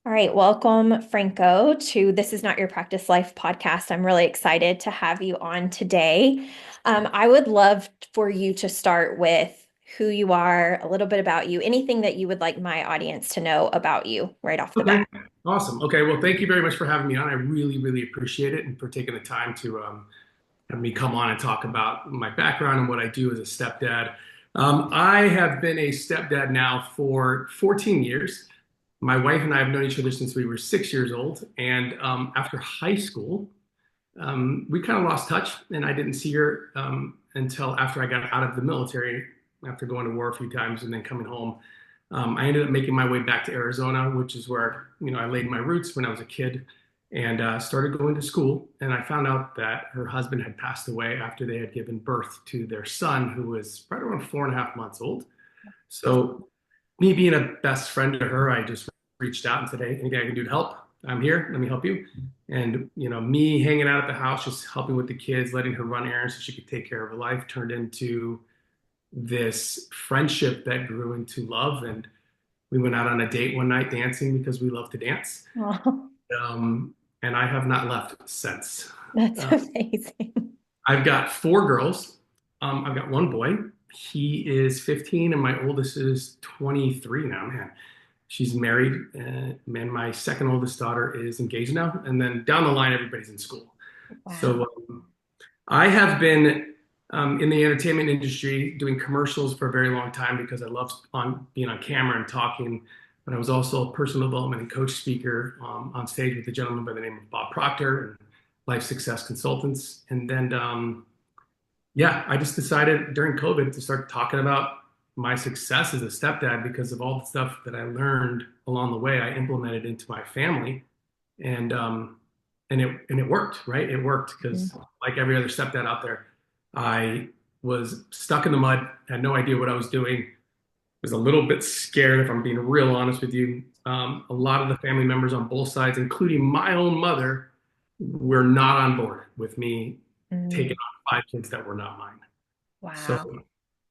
All right, welcome, Franco, to This Is Not Your Practice Life podcast. I'm really excited to have you on today. I would love for you to start with who you are, a little bit about you, anything that you would like my audience to know about you right off the bat. Okay, awesome. Okay, well, thank you very much for having me on. I really, really appreciate it and for taking the time to have me come on and talk about my background and what I do as a stepdad. I have been a stepdad now for 14 years. My wife and I have known each other since we were 6 years old. And after high school, we kind of lost touch, and I didn't see her until after I got out of the military, after going to war a few times and then coming home. I ended up making my way back to Arizona, which is where I laid my roots when I was a kid, and started going to school. And I found out that her husband had passed away after they had given birth to their son, who was right around 4.5 months old. So, me being a best friend to her, I just reached out and said, "Hey, anything I can do to help? I'm here. Let me help you." And me hanging out at the house, just helping with the kids, letting her run errands so she could take care of her life, turned into this friendship that grew into love. And we went out on a date one night dancing because we love to dance. Oh, Um, and I have not left since. that's Uh, amazing. I've got four girls. I've got one boy. He is 15, and my oldest is 23 now. Man, she's married, and my second oldest daughter is engaged now. And then down the line, everybody's in school. Wow. So I have been in the entertainment industry doing commercials for a very long time because I love being on camera and talking. But I was also a personal development and coach speaker on stage with a gentleman by the name of Bob Proctor and Life Success Consultants. And then, yeah, I just decided during COVID to start talking about my success as a stepdad because of all the stuff that I learned along the way. I implemented into my family, and it worked, right? It worked because like every other stepdad out there, I was stuck in the mud, had no idea what I was doing, was a little bit scared, if I'm being real honest with you. A lot of the family members on both sides, including my own mother, were not on board with me taking Mm, on five kids that were not mine. So, wow.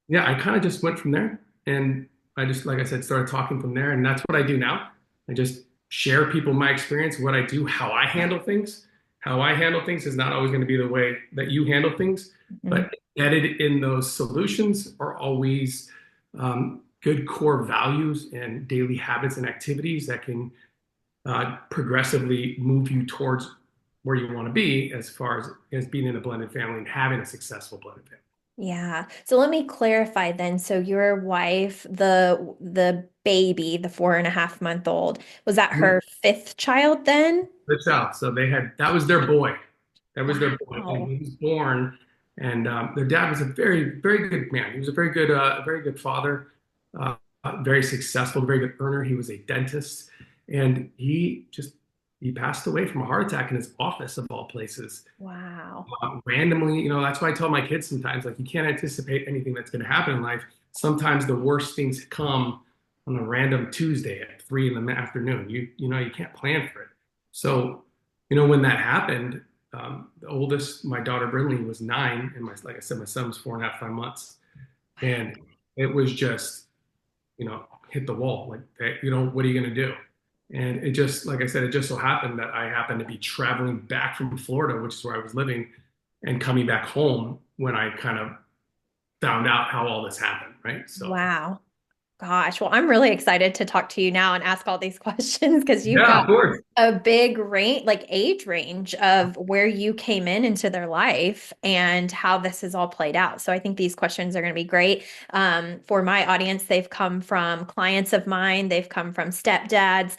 yeah, I kind of just went from there. And I just, like I said, started talking from there. And that's what I do now. I just share people my experience, what I do, how I handle things. How I handle things is not always going to be the way that you handle things, Mhm. but embedded in those solutions are always good core values and daily habits and activities that can progressively move you towards where you want to be as far as being in a blended family and having a successful blended family. Yeah. So let me clarify then. So your wife, the baby, the 4.5 month old, was that her fifth child then? The child. So they had that was their boy. That was their boy, and Wow. he was born. And their dad was a very, very good man. He was a very good father, very successful, very good earner. He was a dentist, and he passed away from a heart attack in his office of all places. Wow. Randomly, that's why I tell my kids sometimes, like, you can't anticipate anything that's going to happen in life. Sometimes the worst things come on a random Tuesday at 3 in the afternoon. You can't plan for it. So, when that happened, the oldest, my daughter Brinley, was 9, and like I said, my son was 4.5, 5 months, and it was just, hit the wall. Like, what are you going to do? And it just, like I said, it just so happened that I happened to be traveling back from Florida, which is where I was living, and coming back home when I kind of found out how all this happened, right? So, Wow. Gosh, well, I'm really excited to talk to you now and ask all these questions because you've yeah, got of course. a big range, like age range of where you came in into their life and how this has all played out. So I think these questions are going to be great. For my audience, they've come from clients of mine, they've come from stepdads,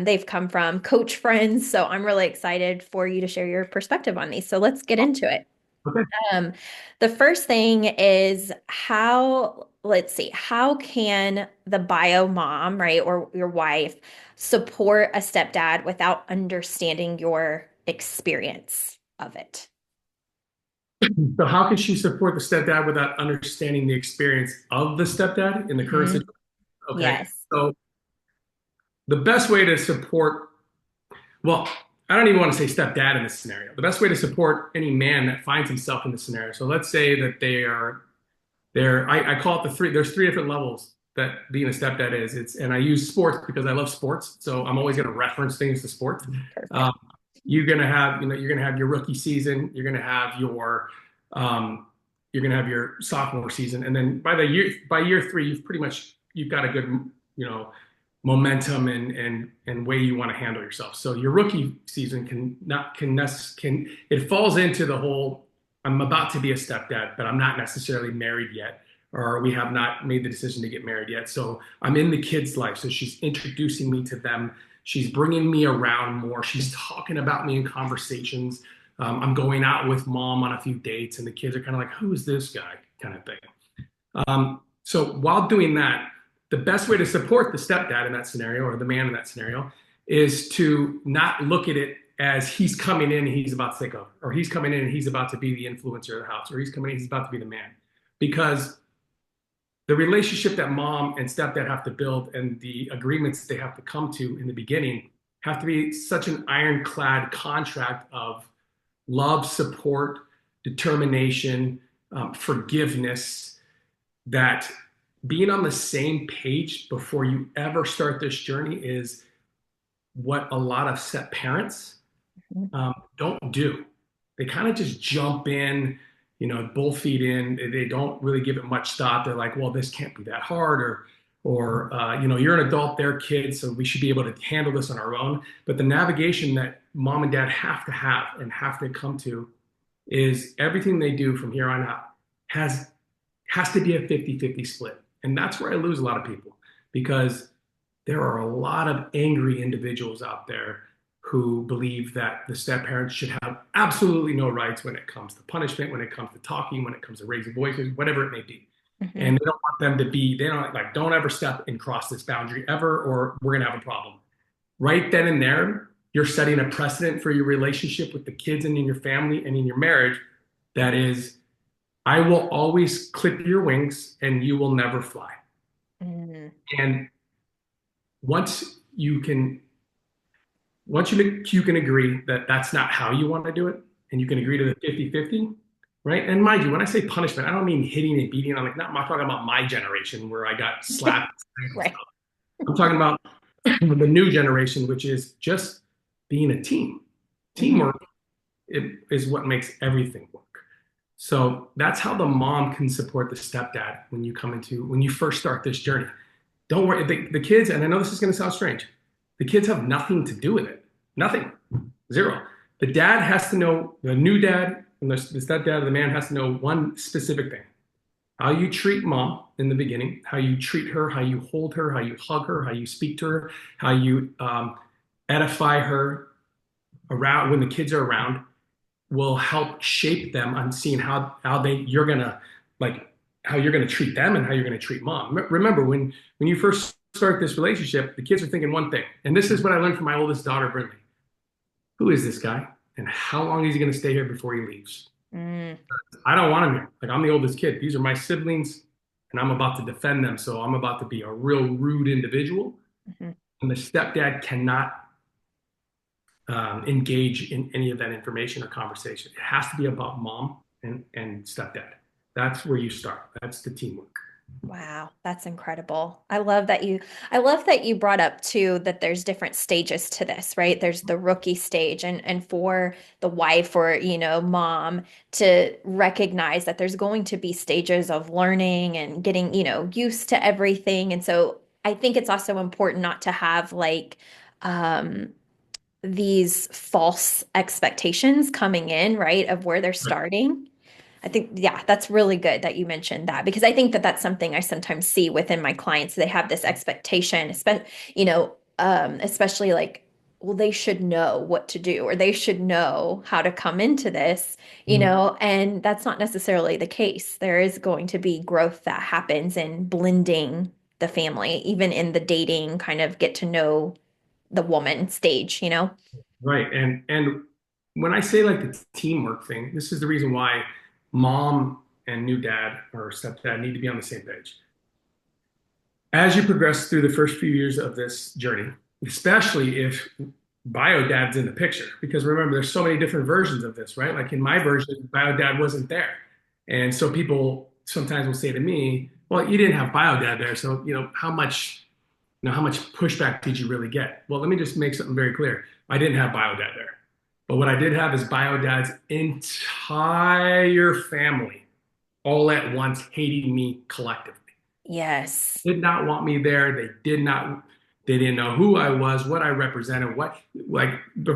they've come from coach friends. So I'm really excited for you to share your perspective on these. So let's get into it. Okay. Um, the first thing is let's see, how can the bio mom, right, or your wife support a stepdad without understanding your experience of it? So, how can she support the stepdad without understanding the experience of the stepdad in the current Mhm. situation? Okay. Yes. So, the best way to support, well, I don't even want to say stepdad in this scenario. The best way to support any man that finds himself in this scenario. So, let's say that I call it there's three different levels that being a stepdad is. And I use sports because I love sports, so I'm always going to reference things to sports. Perfect. Um, you're gonna have your rookie season, um, you're gonna have your sophomore season, and then by year three, you've got a good you know momentum and way you want to handle yourself. So your rookie season can it falls into the whole I'm about to be a stepdad, but I'm not necessarily married yet, or we have not made the decision to get married yet. So I'm in the kid's life. So she's introducing me to them. She's bringing me around more. She's talking about me in conversations. I'm going out with mom on a few dates, and the kids are kind of like, "Who is this guy?" kind of thing. So while doing that, the best way to support the stepdad in that scenario or the man in that scenario is to not look at it as he's coming in and he's about to take over, or he's coming in and he's about to be the influencer of the house, or he's coming in and he's about to be the man. Because the relationship that mom and stepdad have to build and the agreements they have to come to in the beginning have to be such an ironclad contract of love, support, determination, forgiveness, that being on the same page before you ever start this journey is what a lot of step parents don't do. They kind of just jump in, both feet in. They don't really give it much thought. They're like, well, this can't be that hard, or you're an adult, they're kids, so we should be able to handle this on our own. But the navigation that mom and dad have to have and have to come to is everything they do from here on out has to be a 50-50 split. And that's where I lose a lot of people, because there are a lot of angry individuals out there who believe that the step parents should have absolutely no rights when it comes to punishment, when it comes to talking, when it comes to raising voices, whatever it may be. Mhm. And they don't want them to be, they don't like, don't ever step and cross this boundary ever, or we're going to have a problem. Right then and there, you're setting a precedent for your relationship with the kids and in your family and in your marriage. That is, I will always clip your wings and you will never fly. Mhm. And once you can you can agree that that's not how you want to do it, and you can agree to the 50-50, right? And mind you, when I say punishment, I don't mean hitting and beating. I'm not talking about my generation where I got slapped and Right. stuff. I'm talking about the new generation, which is just being a team. Mhm. Teamwork is what makes everything work. So that's how the mom can support the stepdad when you first start this journey. Don't worry, the kids, and I know this is going to sound strange, the kids have nothing to do with it. Nothing. Zero. The dad has to know, the new dad and the stepdad, the man has to know one specific thing: how you treat mom in the beginning, how you treat her, how you hold her, how you hug her, how you speak to her, how you edify her around when the kids are around, will help shape them on seeing how you're gonna like how you're gonna treat them and how you're gonna treat mom. Remember, when you first start this relationship, the kids are thinking one thing, and this is what I learned from my oldest daughter, Brinley. Who is this guy, and how long is he gonna stay here before he leaves? Mm. I don't want him here. Like, I'm the oldest kid. These are my siblings, and I'm about to defend them. So I'm about to be a real rude individual, Mhm. and the stepdad cannot engage in any of that information or conversation. It has to be about mom and stepdad. That's where you start. That's the teamwork. Wow, that's incredible. I love that you brought up too that there's different stages to this, right? There's the rookie stage and for the wife or, mom to recognize that there's going to be stages of learning and getting, used to everything. And so I think it's also important not to have like um these false expectations coming in, right, of where they're starting. I think, yeah, that's really good that you mentioned that because I think that that's something I sometimes see within my clients. They have this expectation, especially like, well, they should know what to do or they should know how to come into this, Mhm. and that's not necessarily the case. There is going to be growth that happens in blending the family, even in the dating kind of get to know the woman stage. Right. And when I say like the teamwork thing, this is the reason why mom and new dad or stepdad need to be on the same page. As you progress through the first few years of this journey, especially if bio dad's in the picture, because remember, there's so many different versions of this, right? Like in my version, bio dad wasn't there. And so people sometimes will say to me, well, you didn't have bio dad there, so how much pushback did you really get? Well, let me just make something very clear. I didn't have bio dad there, but what I did have is bio dad's entire family all at once hating me collectively. Yes. Did not want me there. They didn't know who I was, what I represented, but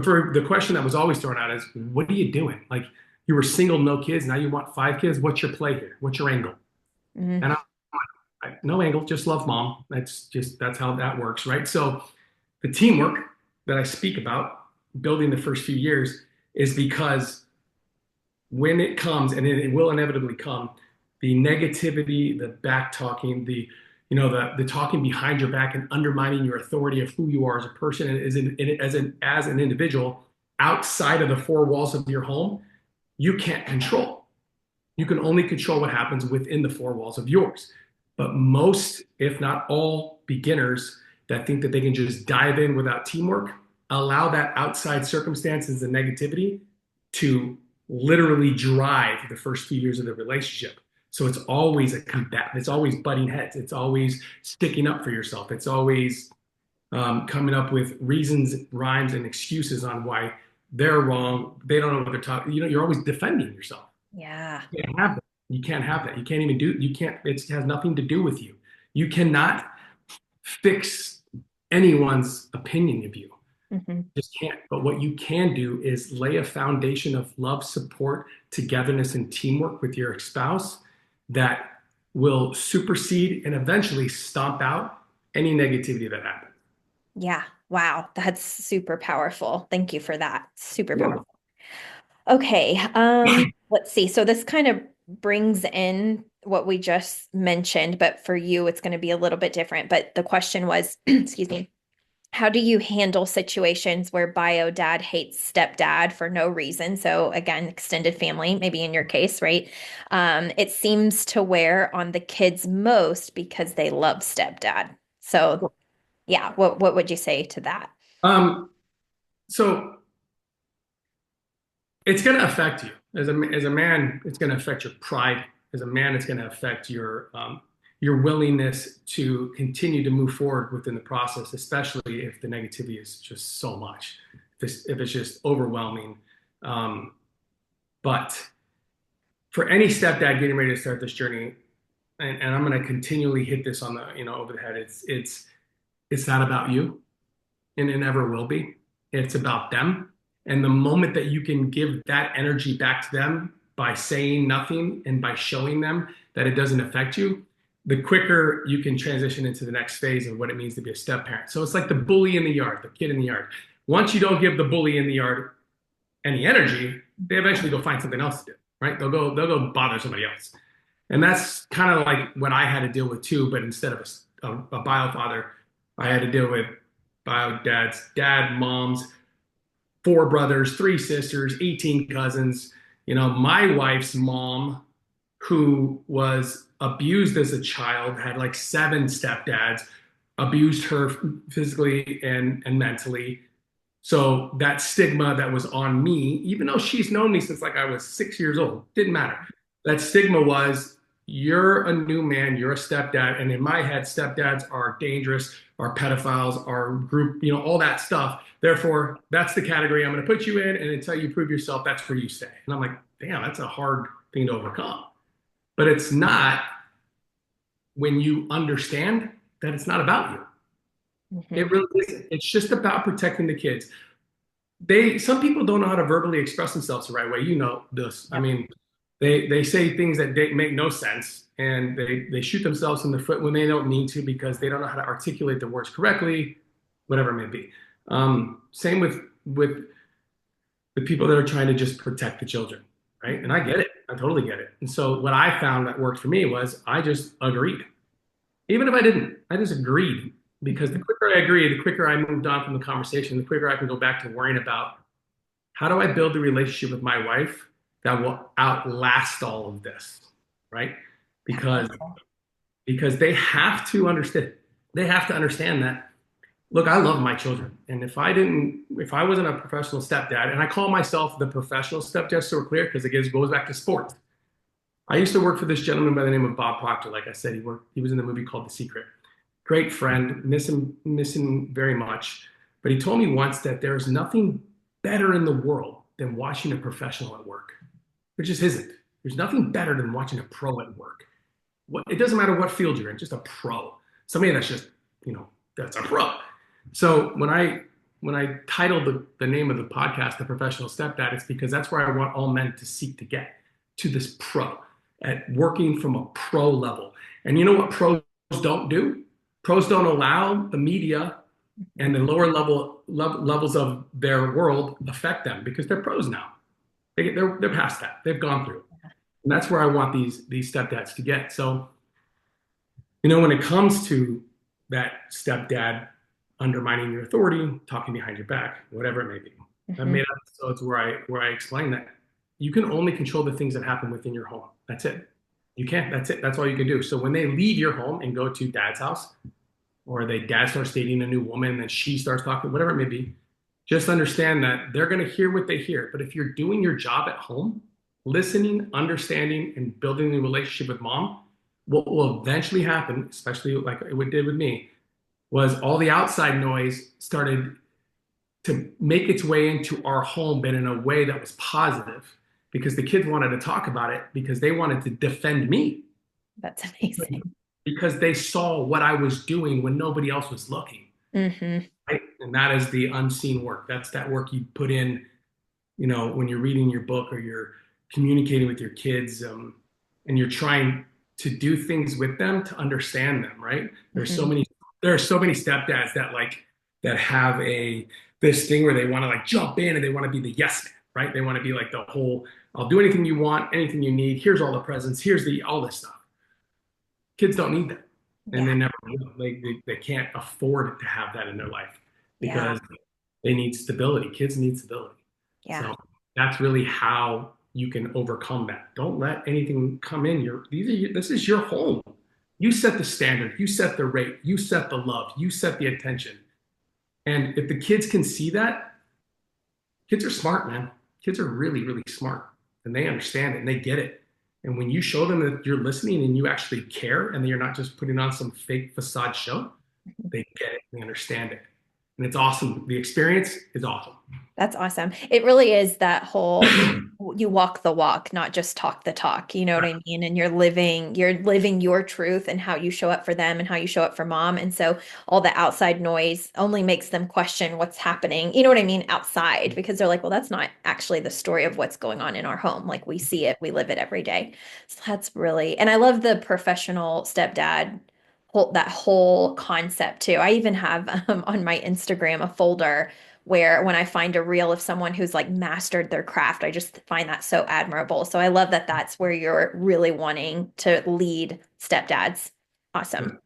for the question that was always thrown out is, what are you doing? Like, you were single, no kids, now you want 5 kids. What's your play here? What's your angle? Mhm. And no angle, just love mom. That's how that works, right? So the teamwork that I speak about building the first few years is because when it comes, and it will inevitably come, the negativity, the back talking, the talking behind your back and undermining your authority of who you are as a person and as an individual outside of the four walls of your home, you can't control. You can only control what happens within the four walls of yours. But most, if not all, beginners that think that they can just dive in without teamwork allow that outside circumstances and negativity to literally drive the first few years of the relationship. So it's always a combat. It's always butting heads. It's always sticking up for yourself. It's always coming up with reasons, rhymes, and excuses on why they're wrong. They don't know what they're talking. You're always defending yourself. Yeah. You can't have that. You can't have that. You can't even do. You can't. It has nothing to do with you. You cannot fix anyone's opinion of you. Hmm. You just can't. But what you can do is lay a foundation of love, support, togetherness, and teamwork with your spouse that will supersede and eventually stomp out any negativity that happens. Yeah. Wow. That's super powerful. Thank you for that. Super You're welcome. powerful. Okay. Let's see. So this kind of brings in what we just mentioned, but for you, it's going to be a little bit different. But the question was, excuse me, how do you handle situations where bio dad hates stepdad for no reason? So again, extended family, maybe in your case, right? It seems to wear on the kids most because they love stepdad. So yeah, what would you say to that? Um, so it's going to affect you as a man. It's going to affect your pride. As a man, it's going to affect your willingness to continue to move forward within the process, especially if the negativity is just so much, if it's just overwhelming. Um, but for any stepdad getting ready to start this journey, and I'm going to continually hit this on the over the head. It's not about you, and it never will be. It's about them. And the moment that you can give that energy back to them by saying nothing and by showing them that it doesn't affect you, the quicker you can transition into the next phase of what it means to be a step parent. So it's like the bully in the yard, the kid in the yard. Once you don't give the bully in the yard any energy, they eventually go find something else to do, right? They'll go bother somebody else. And that's kind of like what I had to deal with too, but instead of a bio father, I had to deal with bio dads, dad, moms, 4 brothers, 3 sisters, 18 cousins. My wife's mom, who was abused as a child, had like 7 stepdads, abused her physically and mentally. So that stigma that was on me, even though she's known me since like I was 6 years old, didn't matter. That stigma was, you're a new man, you're a stepdad. And in my head, stepdads are dangerous, are pedophiles, are group, all that stuff. Therefore, that's the category I'm going to put you in. And until you prove yourself, that's where you stay. And I'm like, damn, that's a hard thing to overcome. But it's not when you understand that it's not about you. It Mhm. really isn't. It's just about protecting the kids. Some people don't know how to verbally express themselves the right way. You know this. I Yep. mean, they say things that make no sense, and they shoot themselves in the foot when they don't mean to because they don't know how to articulate the words correctly, whatever it may be. Same with the people that are trying to just protect the children, right? And I get it. I totally get it. And so what I found that worked for me was I just agreed. Even if I didn't, I just agreed because the Mhm. quicker I agreed, the quicker I moved on from the conversation, the quicker I can go back to worrying about how do I build a relationship with my wife that will outlast all of this, right? Because Powerful. because they have to understand that, look, I love my children. And if I wasn't a professional stepdad, and I call myself the professional stepdad, so we're clear, because it goes back to sports. I used to work for this gentleman by the name of Bob Proctor. Like I said, he was in the movie called The Secret. Great friend, miss him very much. But he told me once that there's nothing better in the world than watching a professional at work. There just isn't. There's nothing better than watching a pro at work. It doesn't matter what field you're in, just a pro. Somebody that's just, that's a pro. So when I titled the name of the podcast, The Professional Stepdad, it's because that's where I want all men to seek to get to this pro, at working from a pro level. And you know what pros don't do? Pros don't allow the media and the lower levels of their world affect them because they're pros now. They're past that. They've gone through. And that's where I want these stepdads to get. So, when it comes to that stepdad undermining your authority, talking behind your back, whatever it may be, I've made episodes where I explain that you can only control the things that happen within your home. That's it. You can't. That's it. That's all you can do. So when they leave your home and go to dad's house, or dad starts dating a new woman and then she starts talking, whatever it may be, just understand that they're going to hear what they hear. But if you're doing your job at home, listening, understanding, and building a relationship with mom, what will eventually happen, especially like it did with me, was all the outside noise started to make its way into our home, but in a way that was positive because the kids wanted to talk about it because they wanted to defend me. That's amazing. Because they saw what I was doing when nobody else was looking. Right? And that is the unseen work. That's that work you put in, when you're reading your book or you're communicating with your kids, and you're trying to do things with them to understand them. Right? There are so many stepdads that have this thing where they want to jump in and they want to be the yes man. Right? They want to be like the whole, I'll do anything you want, anything you need. Here's all the presents. Here's all this stuff. Kids don't need that, and they never will. They can't afford to have that in their life because they need stability. Kids need stability. So that's really how you can overcome that. Don't let anything come in. This is your home. You set the standard. You set the rate. You set the love. You set the attention. And if the kids can see that, kids are smart, man. Kids are really, really smart, and they understand it and they get it. And when you show them that you're listening and you actually care and that you're not just putting on some fake facade show, they get it, they understand it. And it's awesome. The experience is awesome. That's awesome. It really is that whole you walk the walk, not just talk the talk. You know what I mean? And you're living your truth and how you show up for them and how you show up for mom. And so all the outside noise only makes them question what's happening. You know what I mean? Outside, because they're like, well, that's not actually the story of what's going on in our home. Like we see it, we live it every day. So that's really, and I love the professional stepdad that whole concept too. I even have on my Instagram a folder where when I find a reel of someone who's mastered their craft, I just find that so admirable. So I love that that's where you're really wanting to lead stepdads. Awesome.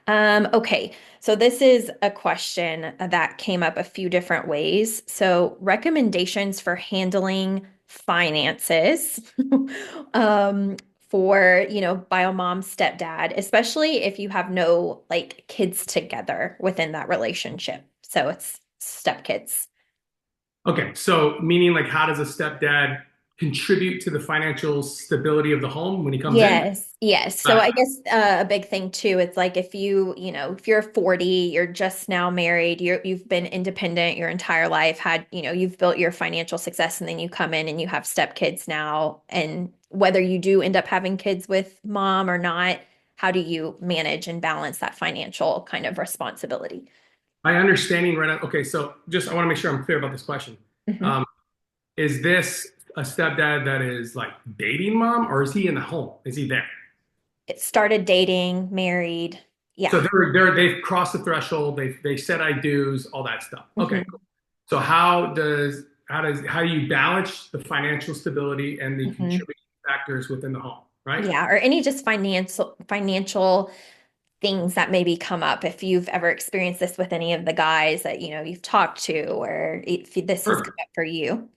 Okay, so this is a question that came up a few different ways. So recommendations for handling finances for, bio mom, stepdad, especially if you have no kids together within that relationship. So it's stepkids. Okay, so meaning how does a stepdad contribute to the financial stability of the home when he comes in? Yes, yes. So I guess a big thing too, it's if if you're 40, you're just now married, you've been independent your entire life, you've built your financial success, and then you come in and you have stepkids now, and whether you do end up having kids with mom or not, how do you manage and balance that financial kind of responsibility? My understanding right now, okay, so just I want to make sure I'm clear about this question. Mhm. Um, is this a stepdad that is dating mom, or is he in the home? Is he there? It started dating, married. So Yeah. they've crossed the threshold. They said I do's, all that stuff. Okay, hmm cool. So how do you balance the financial stability and the hmm contributing factors within the home, right? Yeah, or any just financial things that maybe come up if you've ever experienced this with any of the guys that you've talked to, or if this has come Perfect. up for you.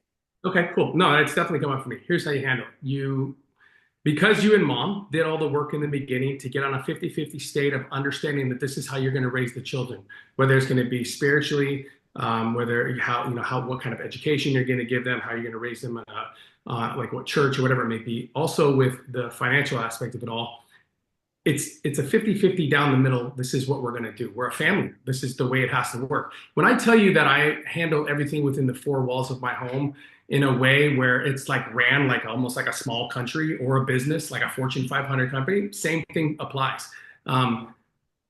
Okay, cool. No, it's definitely come up for me. Here's how you handle it. Because you and mom did all the work in the beginning to get on a 50-50 state of understanding that this is how you're going to raise the children, whether it's going to be spiritually, whether what kind of education you're going to give them, how you're going to raise them like what church or whatever it may be. Also with the financial aspect of it all, it's a 50-50 down the middle. This is what we're going to do. We're a family. This is the way it has to work. When I tell you that I handle everything within the four walls of my home in a way where it's like ran like almost like a small country or a business, like a Fortune 500 company, same thing applies. Um,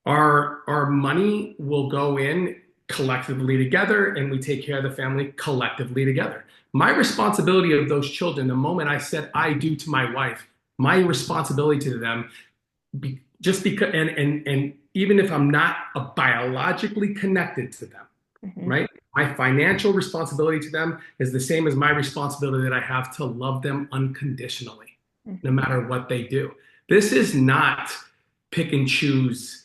our money will go in collectively together, and we take care of the family collectively together. My responsibility of those children, the moment I said I do to my wife, my responsibility to them, just because, and even if I'm not biologically connected to them, Hmm. right? My financial responsibility to them is the same as my responsibility that I have to love them unconditionally, no Hmm. matter what they do. This is not pick and choose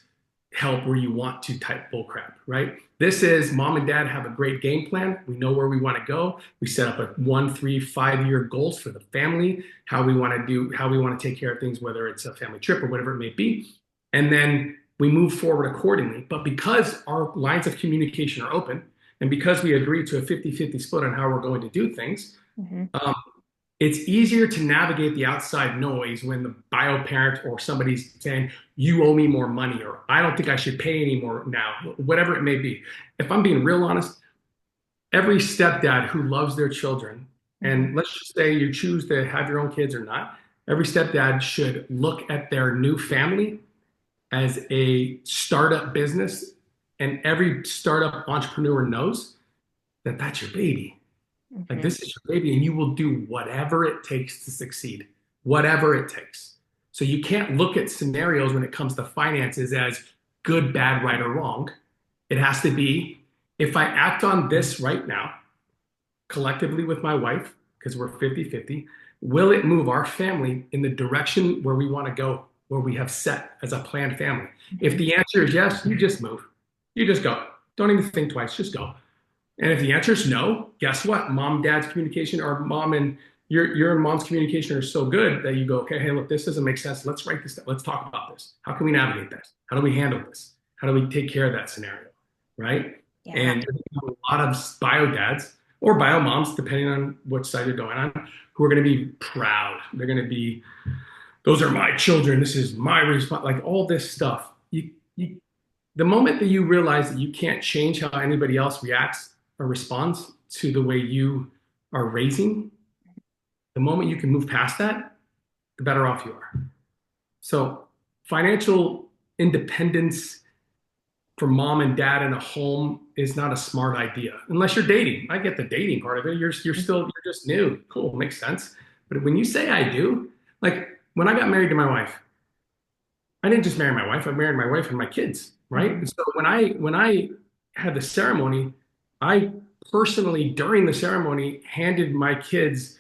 help where you want to type bullcrap, right? This is mom and dad have a great game plan. We know where we want to go. We set up a 1, 3, 5 year goals for the family, how we want to do, how we want to take care of things, whether it's a family trip or whatever it may be. And then we move forward accordingly. But because our lines of communication are open, and because we agree to a 50-50 split on how we're going to do things, Hmm. um, it's easier to navigate the outside noise when the bio parent or somebody's saying, you owe me more money, or I don't think I should pay any more now, whatever it may be. If I'm being real honest, every stepdad who loves their children, Hmm. and let's just say you choose to have your own kids or not, every stepdad should look at their new family as a startup business. And every startup entrepreneur knows that that's your baby. Like Hmm. this is your baby, and you will do whatever it takes to succeed, whatever it takes. So you can't look at scenarios when it comes to finances as good, bad, right, or wrong. It has to be if I act on this right now, collectively with my wife, because we're 50-50, will it move our family in the direction where we want to go, where we have set as a planned family? If Hmm. the answer is yes, you just move. You just go. Don't even think twice, just go. And if the answer is no, guess what? Mom, dad's communication, or mom and your mom's communication are so good that you go, okay, hey, look, this doesn't make sense. Let's write this down. Let's talk about this. How can we navigate this? How do we handle this? How do we take care of that scenario? Right? Yeah. And a lot of bio dads or bio moms, depending on which side you're going on, who are going to be proud. They're going to be, those are my children. This is my response. Like all this stuff. The moment that you realize that you can't change how anybody else reacts or responds to the way you are raising, the moment you can move past that, the better off you are. So, financial independence for mom and dad in a home is not a smart idea unless you're dating. I get the dating part of it. You're just new. Cool, makes sense. But when you say I do, like when I got married to my wife, I didn't just marry my wife. I married my wife and my kids, right? Hmm. And so when I had the ceremony, I personally during the ceremony handed my kids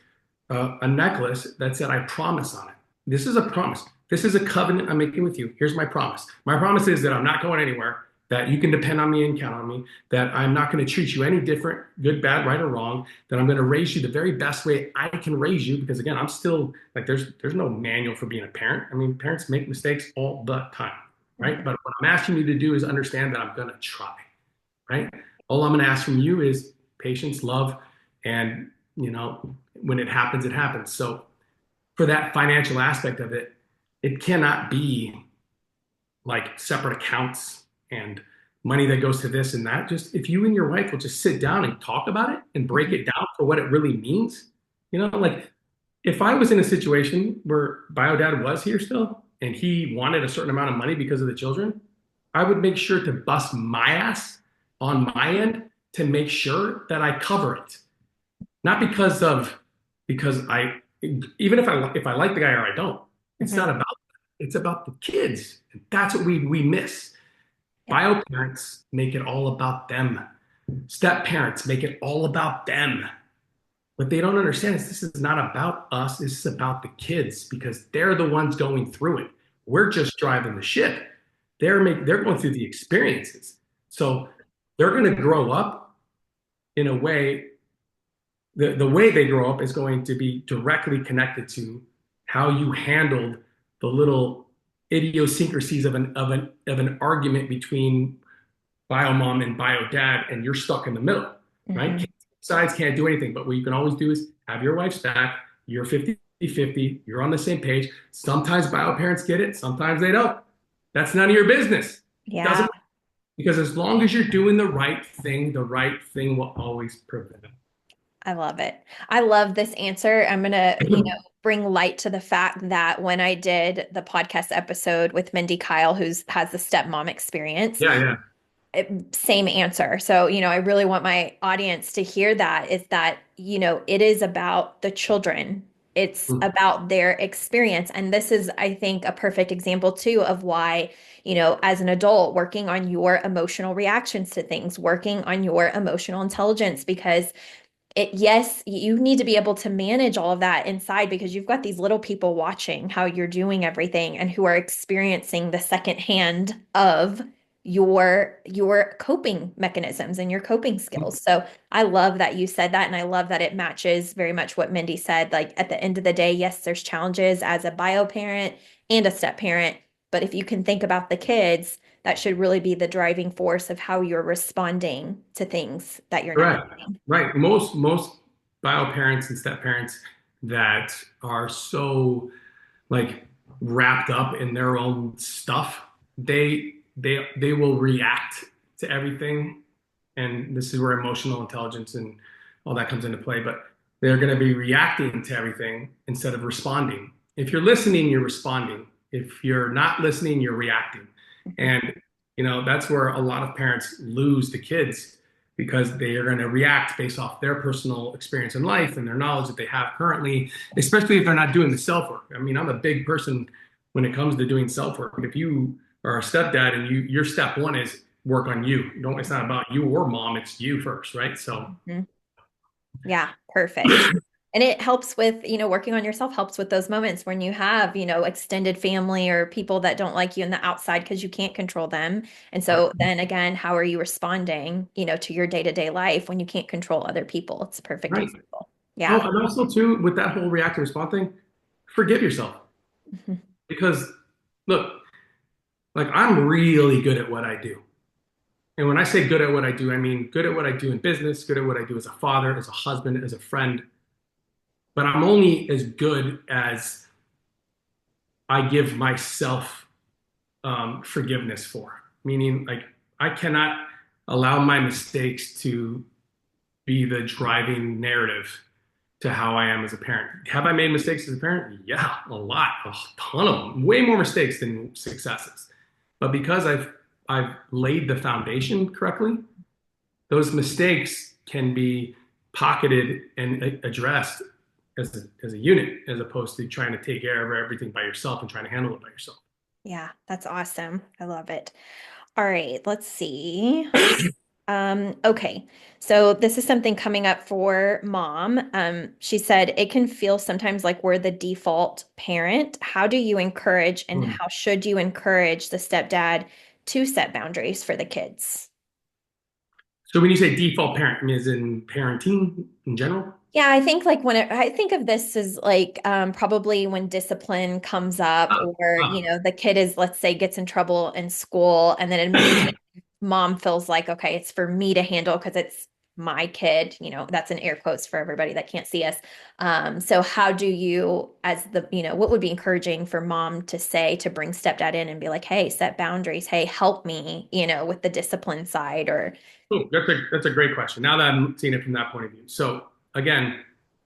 a necklace that said "I promise" on it. This is a promise. This is a covenant I'm making with you. Here's my promise. My promise is that I'm not going anywhere. That you can depend on me and count on me. That I'm not going to treat you any different, good, bad, right, or wrong. That I'm going to raise you the very best way I can raise you. Because again, I'm still like there's no manual for being a parent. I mean, parents make mistakes all the time, right? Hmm. But what I'm asking you to do is understand that I'm going to try, right? All I'm going to ask from you is patience, love, and when it happens, it happens. So for that financial aspect of it, it cannot be like separate accounts and money that goes to this and that. Just if you and your wife will just sit down and talk about it and break Hmm. it down for what it really means, like if I was in a situation where bio dad was here still and he wanted a certain amount of money because of the children, I would make sure to bust my ass on my end to make sure that I cover it. Not because I even if I like the guy or I don't, it's Hmm. not about it's about the kids. That's what we miss. Yeah. Bio parents make it all about them. Step parents make it all about them. What they don't understand is this is not about us. This is about the kids because they're the ones going through it. We're just driving the ship. They're going through the experiences. So they're going to grow up in a way. The way they grow up is going to be directly connected to how you handled the little idiosyncrasies of an argument between bio mom and bio dad, and you're stuck in the middle, right? Hmm. Sides can't do anything, but what you can always do is have your wife's back. you're 50-50. You're on the same page. Sometimes bio parents get it, sometimes they don't. That's none of your business. Yeah, Doesn't, because as long as you're doing the right thing will always prevail. I love it. I love this answer. I'm gonna, bring light to the fact that when I did the podcast episode with Mindy Kyle, who's has the stepmom experience, Yeah, yeah. same answer. So, I really want my audience to hear that is that, it is about the children. It's Mm. about their experience. And this is, I think, a perfect example too of why, as an adult, working on your emotional reactions to things, working on your emotional intelligence, because yes, you need to be able to manage all of that inside because you've got these little people watching how you're doing everything and who are experiencing the second hand of your coping mechanisms and your coping skills. So I love that you said that and I love that it matches very much what Mindy said. Like at the end of the day, yes, there's challenges as a bio parent and a step parent, but if you can think about the kids, that should really be the driving force of how you're responding to things that you're Correct. navigating. Right. Most bio parents and step parents that are so like wrapped up in their own stuff, they will react to everything. And this is where emotional intelligence and all that comes into play, but they're going to be reacting to everything instead of responding. If you're listening, you're responding. If you're not listening, you're reacting. And that's where a lot of parents lose the kids because they are going to react based off their personal experience in life and their knowledge that they have currently, especially if they're not doing the self work. I mean, I'm a big person when it comes to doing self work. If you are a stepdad and your step one is work on you. Don't, it's not about you or mom, it's you first, right? So Mhm. Yeah, perfect. And it helps with, working on yourself helps with those moments when you have, extended family or people that don't like you in the outside because you can't control them. And right, so then again, how are you responding, to your day-to-day life when you can't control other people? It's a perfect right. example. Oh, Yeah. and also too, with that whole react and respond thing, forgive yourself. Mhm. Because look, like I'm really good at what I do. And when I say good at what I do, I mean good at what I do in business, good at what I do as a father, as a husband, as a friend. But I'm only as good as I give myself forgiveness for. Meaning, like, I cannot allow my mistakes to be the driving narrative to how I am as a parent. Have I made mistakes as a parent? Yeah, a lot, a ton of them, way more mistakes than successes. But because I've laid the foundation correctly, those mistakes can be pocketed and addressed as a unit, as opposed to trying to take care of everything by yourself and trying to handle it by yourself. Yeah, that's awesome. I love it. All right, let's see. Okay. So this is something coming up for mom. She said it can feel sometimes like we're the default parent. How do you encourage and Hmm. how should you encourage the stepdad to set boundaries for the kids? So when you say default parent, is in parenting in general? Yeah, I think like I think of this as like probably when discipline comes up Ah, or ah. the kid is let's say gets in trouble in school and then immediately mom feels like okay it's for me to handle because it's my kid, that's in air quotes for everybody that can't see us. So how do you as the what would be encouraging for mom to say to bring stepdad in and be like hey set boundaries, hey help me with the discipline side or Oh, that's a great question. Now that I'm seeing it from that point of view. So again,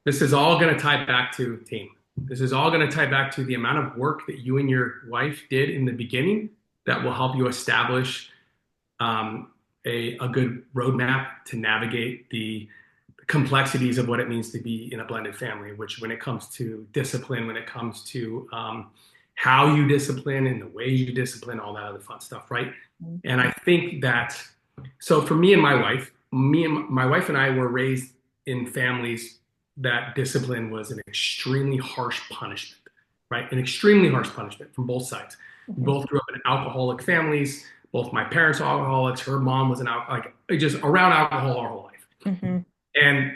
this is all going to tie back to team. This is all going to tie back to the amount of work that you and your wife did in the beginning that will help you establish um, a good roadmap to navigate the complexities of what it means to be in a blended family, which when it comes to discipline, when it comes to how you discipline and the way you discipline, all that other fun stuff, right? And I think that, so for me and my wife and I were raised in families that discipline was an extremely harsh punishment, right? An extremely harsh punishment from both sides. We Mhm, both grew up in alcoholic families. Both my parents are alcoholics. Her mom was like just around alcohol our whole life. mhm, And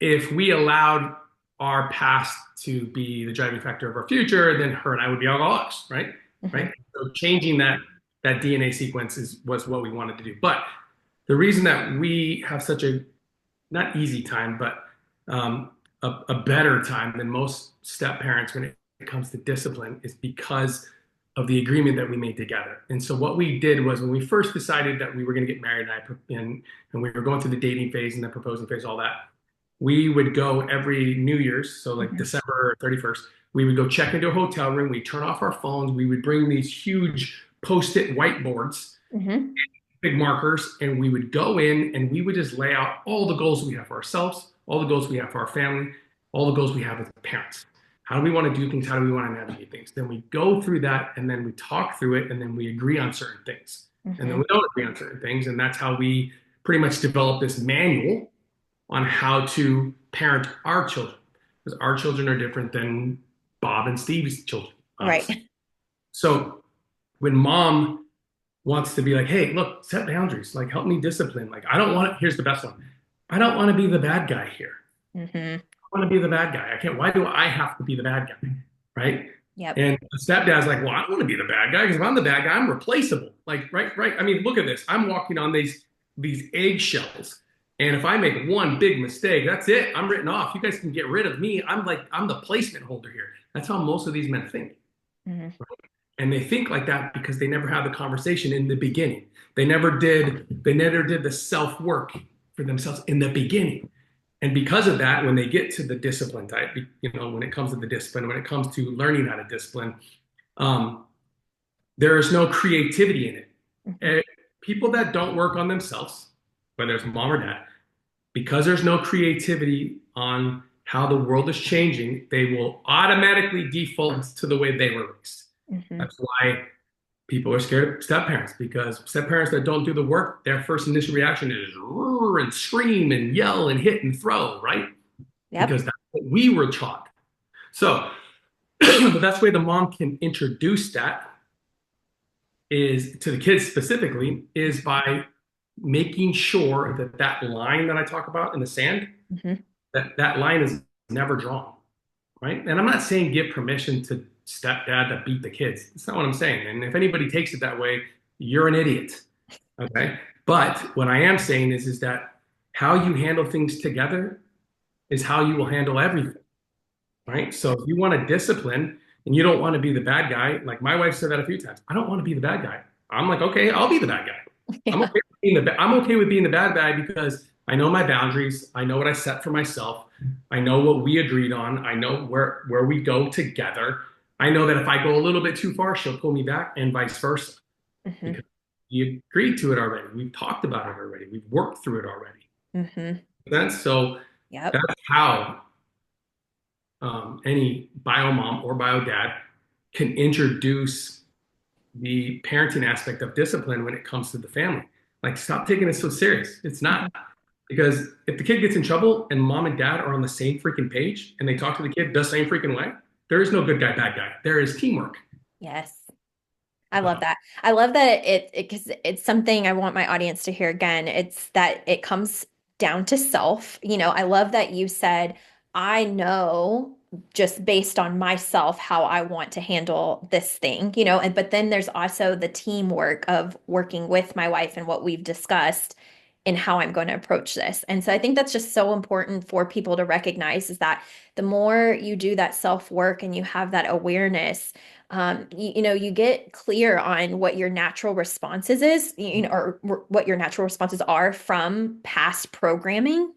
if we allowed our past to be the driving factor of our future, then her and I would be alcoholics, right? mhm, Right. So changing that DNA sequence was what we wanted to do. But the reason that we have such a not easy time, but a better time than most step parents when it comes to discipline is because of the agreement that we made together. And so what we did was when we first decided that we were going to get married and we were going through the dating phase and the proposing phase, all that, we would go every New Year's, so like Hmm. December 31st, we would go check into a hotel room, we turn off our phones, we would bring these huge post-it whiteboards, Hmm. big markers, and we would go in and we would just lay out all the goals we have for ourselves, all the goals we have for our family, all the goals we have as parents. How do we want to do things? How do we want to navigate things? Then we go through that and then we talk through it and then we agree on certain things. And then Hmm. we don't agree on certain things. And that's how we pretty much develop this manual on how to parent our children. Because our children are different than Bob and Steve's children, obviously. Right. So when mom wants to be like, hey, look, set boundaries, like help me discipline. Like, I don't want it. Here's the best one. I don't want to be the bad guy here. Hmm. I want to be the bad guy. I can't. Why do I have to be the bad guy? Right. Yep. And the stepdad's like, well, I don't want to be the bad guy because if I'm the bad guy, I'm replaceable. Like, right, right. I mean, look at this. I'm walking on these eggshells. And if I make one big mistake, that's it. I'm written off. You guys can get rid of me. I'm the placement holder here. That's how most of these men think. Hmm. And they think like that because they never had the conversation in the beginning. They never did the self-work for themselves in the beginning. And because of that, when they get to the discipline type, when it comes to the discipline, when it comes to learning how to discipline, um, there is no creativity in it. Hmm. Eh, People that don't work on themselves, whether it's mom or dad, because there's no creativity on how the world is changing, they will automatically default to the way they were raised. Hmm. That's why people are scared of step parents because step parents that don't do the work, their first initial reaction is roar and scream and yell and hit and throw, right? Yep. Because that's what we were taught. So, but that's the way the mom can introduce that is to the kids specifically is by making sure that that line that I talk about in the sand, Hmm. that line is never drawn, right? And I'm not saying give permission to stepdad to beat the kids. That's not what I'm saying. And if anybody takes it that way, you're an idiot. Okay. But what I am saying is that how you handle things together is how you will handle everything. Right. So if you want to discipline and you don't want to be the bad guy, like my wife said that a few times, I don't want to be the bad guy. I'm like, okay, I'll be the bad guy. I'm Yeah. okay with I'm okay with being the bad guy because I know my boundaries. I know what I set for myself. I know what we agreed on. I know where we go together. I know that if I go a little bit too far, she'll pull me back and vice versa Hmm. because we agreed to it already. We've talked about it already. We've worked through it already. Hmm. That's so Yep. that's how any bio mom or bio dad can introduce the parenting aspect of discipline when it comes to the family. Like, stop taking it so serious. It's not. Hmm. Because if the kid gets in trouble and mom and dad are on the same freaking page and they talk to the kid the same freaking way, there is no good guy, bad guy. There is teamwork. Yes. I love Uh, that. I love that because it's something I want my audience to hear again. It's that it comes down to self. I love that you said, I know just based on myself how I want to handle this thing, and but then there's also the teamwork of working with my wife and what we've discussed in how I'm going to approach this. And so I think that's just so important for people to recognize is that the more you do that self work and you have that awareness, you get clear on what your natural responses is, or what your natural responses are from past programming.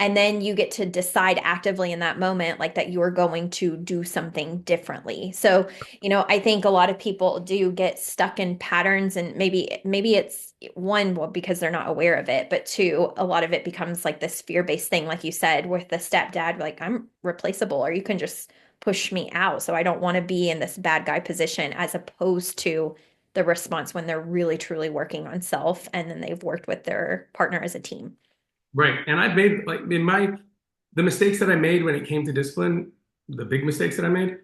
And then you get to decide actively in that moment, like that you're going to do something differently. So, I think a lot of people do get stuck in patterns, and maybe it's one, well, because they're not aware of it, but two, a lot of it becomes like this fear-based thing, like you said, with the stepdad, like I'm replaceable, or you can just push me out. So I don't want to be in this bad guy position, as opposed to the response when they're really truly working on self and then they've worked with their partner as a team. right. And I've made like the mistakes that I made when it came to discipline, the big mistakes that I made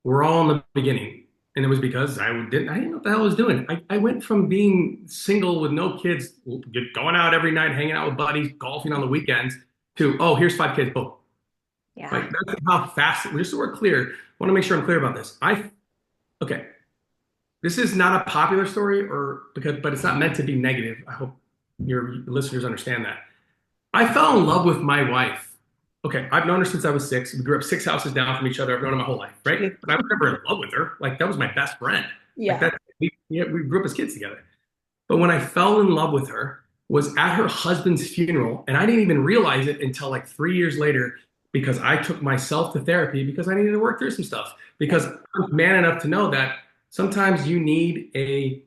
were all in the beginning. And it was because I didn't know what the hell I was doing. I went from being single with no kids, going out every night, hanging out with buddies, golfing on the weekends, to, oh, here's 5 kids. Boom. Yeah. Like that's how fast, just so we're clear, I want to make sure I'm clear about this. Okay, this is not a popular story but it's not meant to be negative. I hope your listeners understand that. I fell in love with my wife okay, I've known her since I was 6. We grew up 6 houses down from each other. I've known her my whole life, right? Cute. But I was never in love with her. Like that was my best friend. Like Yeah. that, we grew up as kids together. But when I fell in love with her was at her husband's funeral, and I didn't even realize it until like 3 years later because I took myself to therapy because I needed to work through some stuff. Because I'm man enough to know that sometimes you need a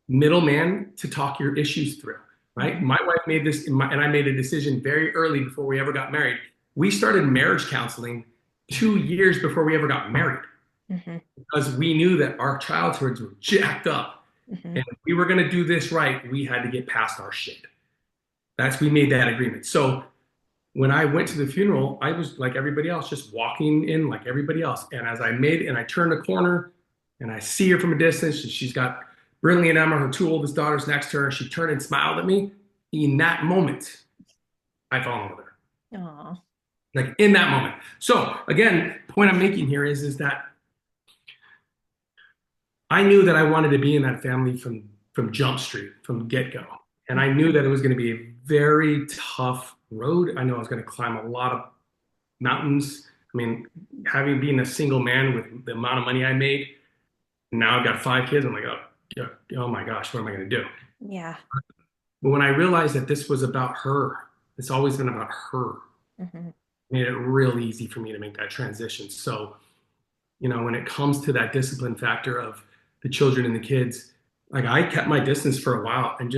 middleman to talk your issues through, right? Mhm. My wife made this, and I made a decision very early before we ever got married. We started marriage counseling 2 years before we ever got married Mhm. because we knew that our childhoods were jacked up. And Mhm. if we were going to do this right, we had to get past our shit. We made that agreement. So when I went to the funeral, I was like everybody else, just walking in like everybody else. And as I turned a corner and I see her from a distance, and she's got Brinley and Emma, her two oldest daughters, next to her. And she turned and smiled at me. In that moment, I fell in love with her. Aw. Like in that moment. So again, the point I'm making here is that I knew that I wanted to be in that family from Jump Street, from get go. And I knew that it was going to be a very tough road. I know I was going to climb a lot of mountains. I mean, having been a single man with the amount of money I made, now I've got 5 kids. I'm like, oh, yeah, oh my gosh, what am I going to do? Yeah. But when I realized that this was about her, it's always been about her, Mhm. it made it real easy for me to make that transition. So, when it comes to that discipline factor of the children and the kids, like I kept my distance for a while and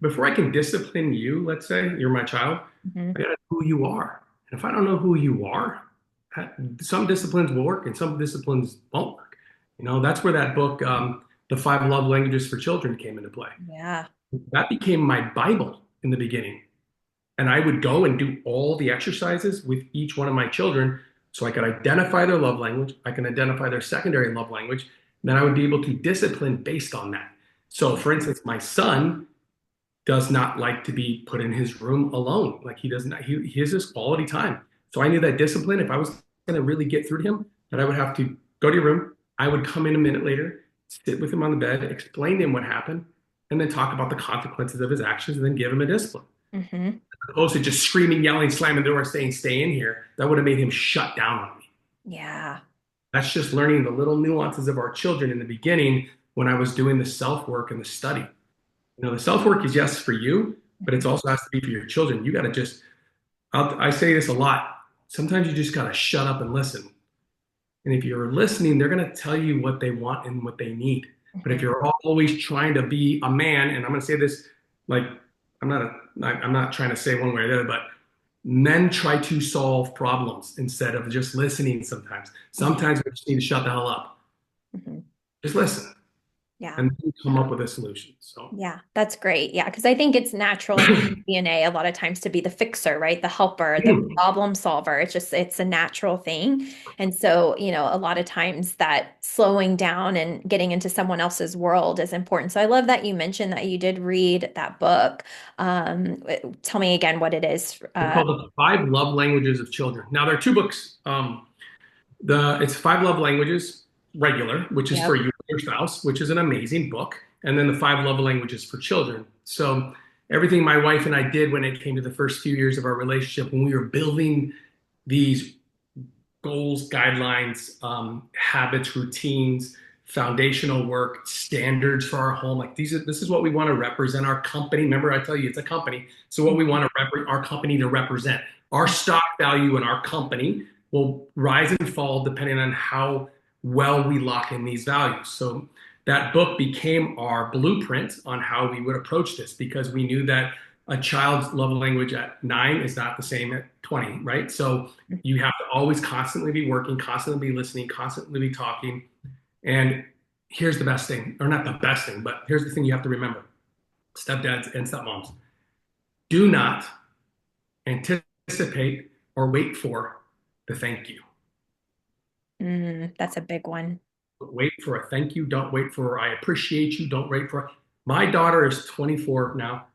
before I can discipline you, let's say you're my child, Mhm. I gotta know who you are. And if I don't know who you are, some disciplines will work and some disciplines won't work. That's where that book, The Five Love Languages for Children, came into play. Yeah. That became my Bible in the beginning. And I would go and do all the exercises with each one of my children so I could identify their love language. I can identify their secondary love language. Then I would be able to discipline based on that. So, for instance, my son does not like to be put in his room alone. Like he doesn't, he has this quality time. So I knew that discipline, if I was going to really get through to him, that I would have to go to your room. I would come in a minute later, sit with him on the bed, explain to him what happened, and then talk about the consequences of his actions and then give him a discipline. Mhm. As opposed to just screaming, yelling, slamming the door, saying, stay in here, that would have made him shut down on me. Yeah. That's just learning the little nuances of our children in the beginning when I was doing the self work and the study. The self work is yes for you, but it Mhm. also has to be for your children. You got to I say this a lot. Sometimes you just got to shut up and listen. And if you're listening, they're going to tell you what they want and what they need. But if Mhm. you're always trying to be a man, and I'm going to say this like I'm not trying to say one way or the other, but men try to solve problems instead of just listening sometimes. Mhm. Sometimes we just need to shut the hell up. Mhm. Just listen Yeah. and then come up with a solution. So Yeah, that's great. Yeah, because I think it's natural in DNA a lot of times to be the fixer, right? The helper, the problem solver. It's a natural thing. And so, a lot of times that slowing down and getting into someone else's world is important. So I love that you mentioned that you did read that book. Tell me again what it is. it's called The Five Love Languages of Children. Now there are two books. It's Five Love Languages regular, which is for Yep. you and your spouse, which is an amazing book, and then the Five Love Languages for Children. So everything my wife and I did when it came to the first few years of our relationship, when we were building these goals, guidelines, habits, routines, foundational work, standards for our home. Like this is what we want to represent our company. Remember, I tell you, it's a company. So what we want our company to represent. Our stock value in our company will rise and fall depending on how well we lock in these values. So that book became our blueprint on how we would approach this because we knew that a child's love language at 9 is not the same at 20, right? So you have to always constantly be working, constantly be listening, constantly be talking. And here's the best thing, or not the best thing, but here's the thing you have to remember, stepdads and stepmoms. Do not anticipate or wait for the thank you. That's a big one. Wait for a thank you. Don't wait for I appreciate you. Don't wait for my daughter is 24 now.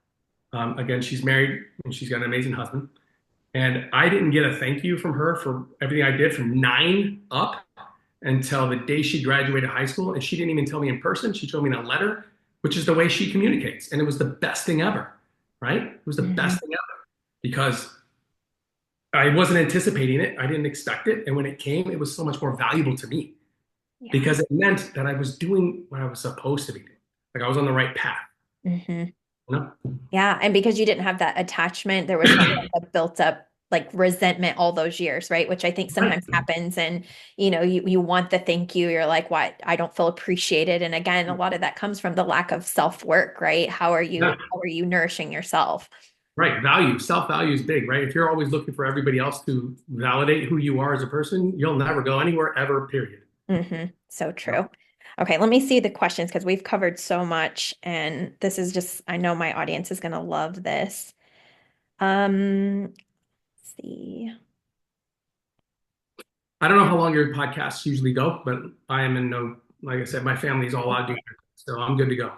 Again, she's married and she's got an amazing husband. And I didn't get a thank you from her for everything I did from 9 up until the day she graduated high school. And she didn't even tell me in person. She told me in a letter, which is the way she communicates. And it was the best thing ever, right? It was the Mhm. best thing ever because I wasn't anticipating it. I didn't expect it. And when it came, it was so much more valuable to me Yeah. because it meant that I was doing what I was supposed to be doing. Like I was on the right path, Hmm. you know? Yeah. And because you didn't have that attachment, there was no like, a built up like resentment all those years, right? Which I think Right. sometimes happens. And, you want the thank you. You're like, what? I don't feel appreciated. And again, a lot of that comes from the lack of self-work, right? Yeah. How are you nourishing yourself? Right. Value, self-value is big, right? If you're always looking for everybody else to validate who you are as a person, you'll never go anywhere ever, period. So No. true. Okay, let me see the questions because we've covered so much, and this is just, I know my audience is going to love this. Let's see. I don't know how long your podcasts usually go, but I am in no, like I said, my family's all out doing it, so I'm good to go.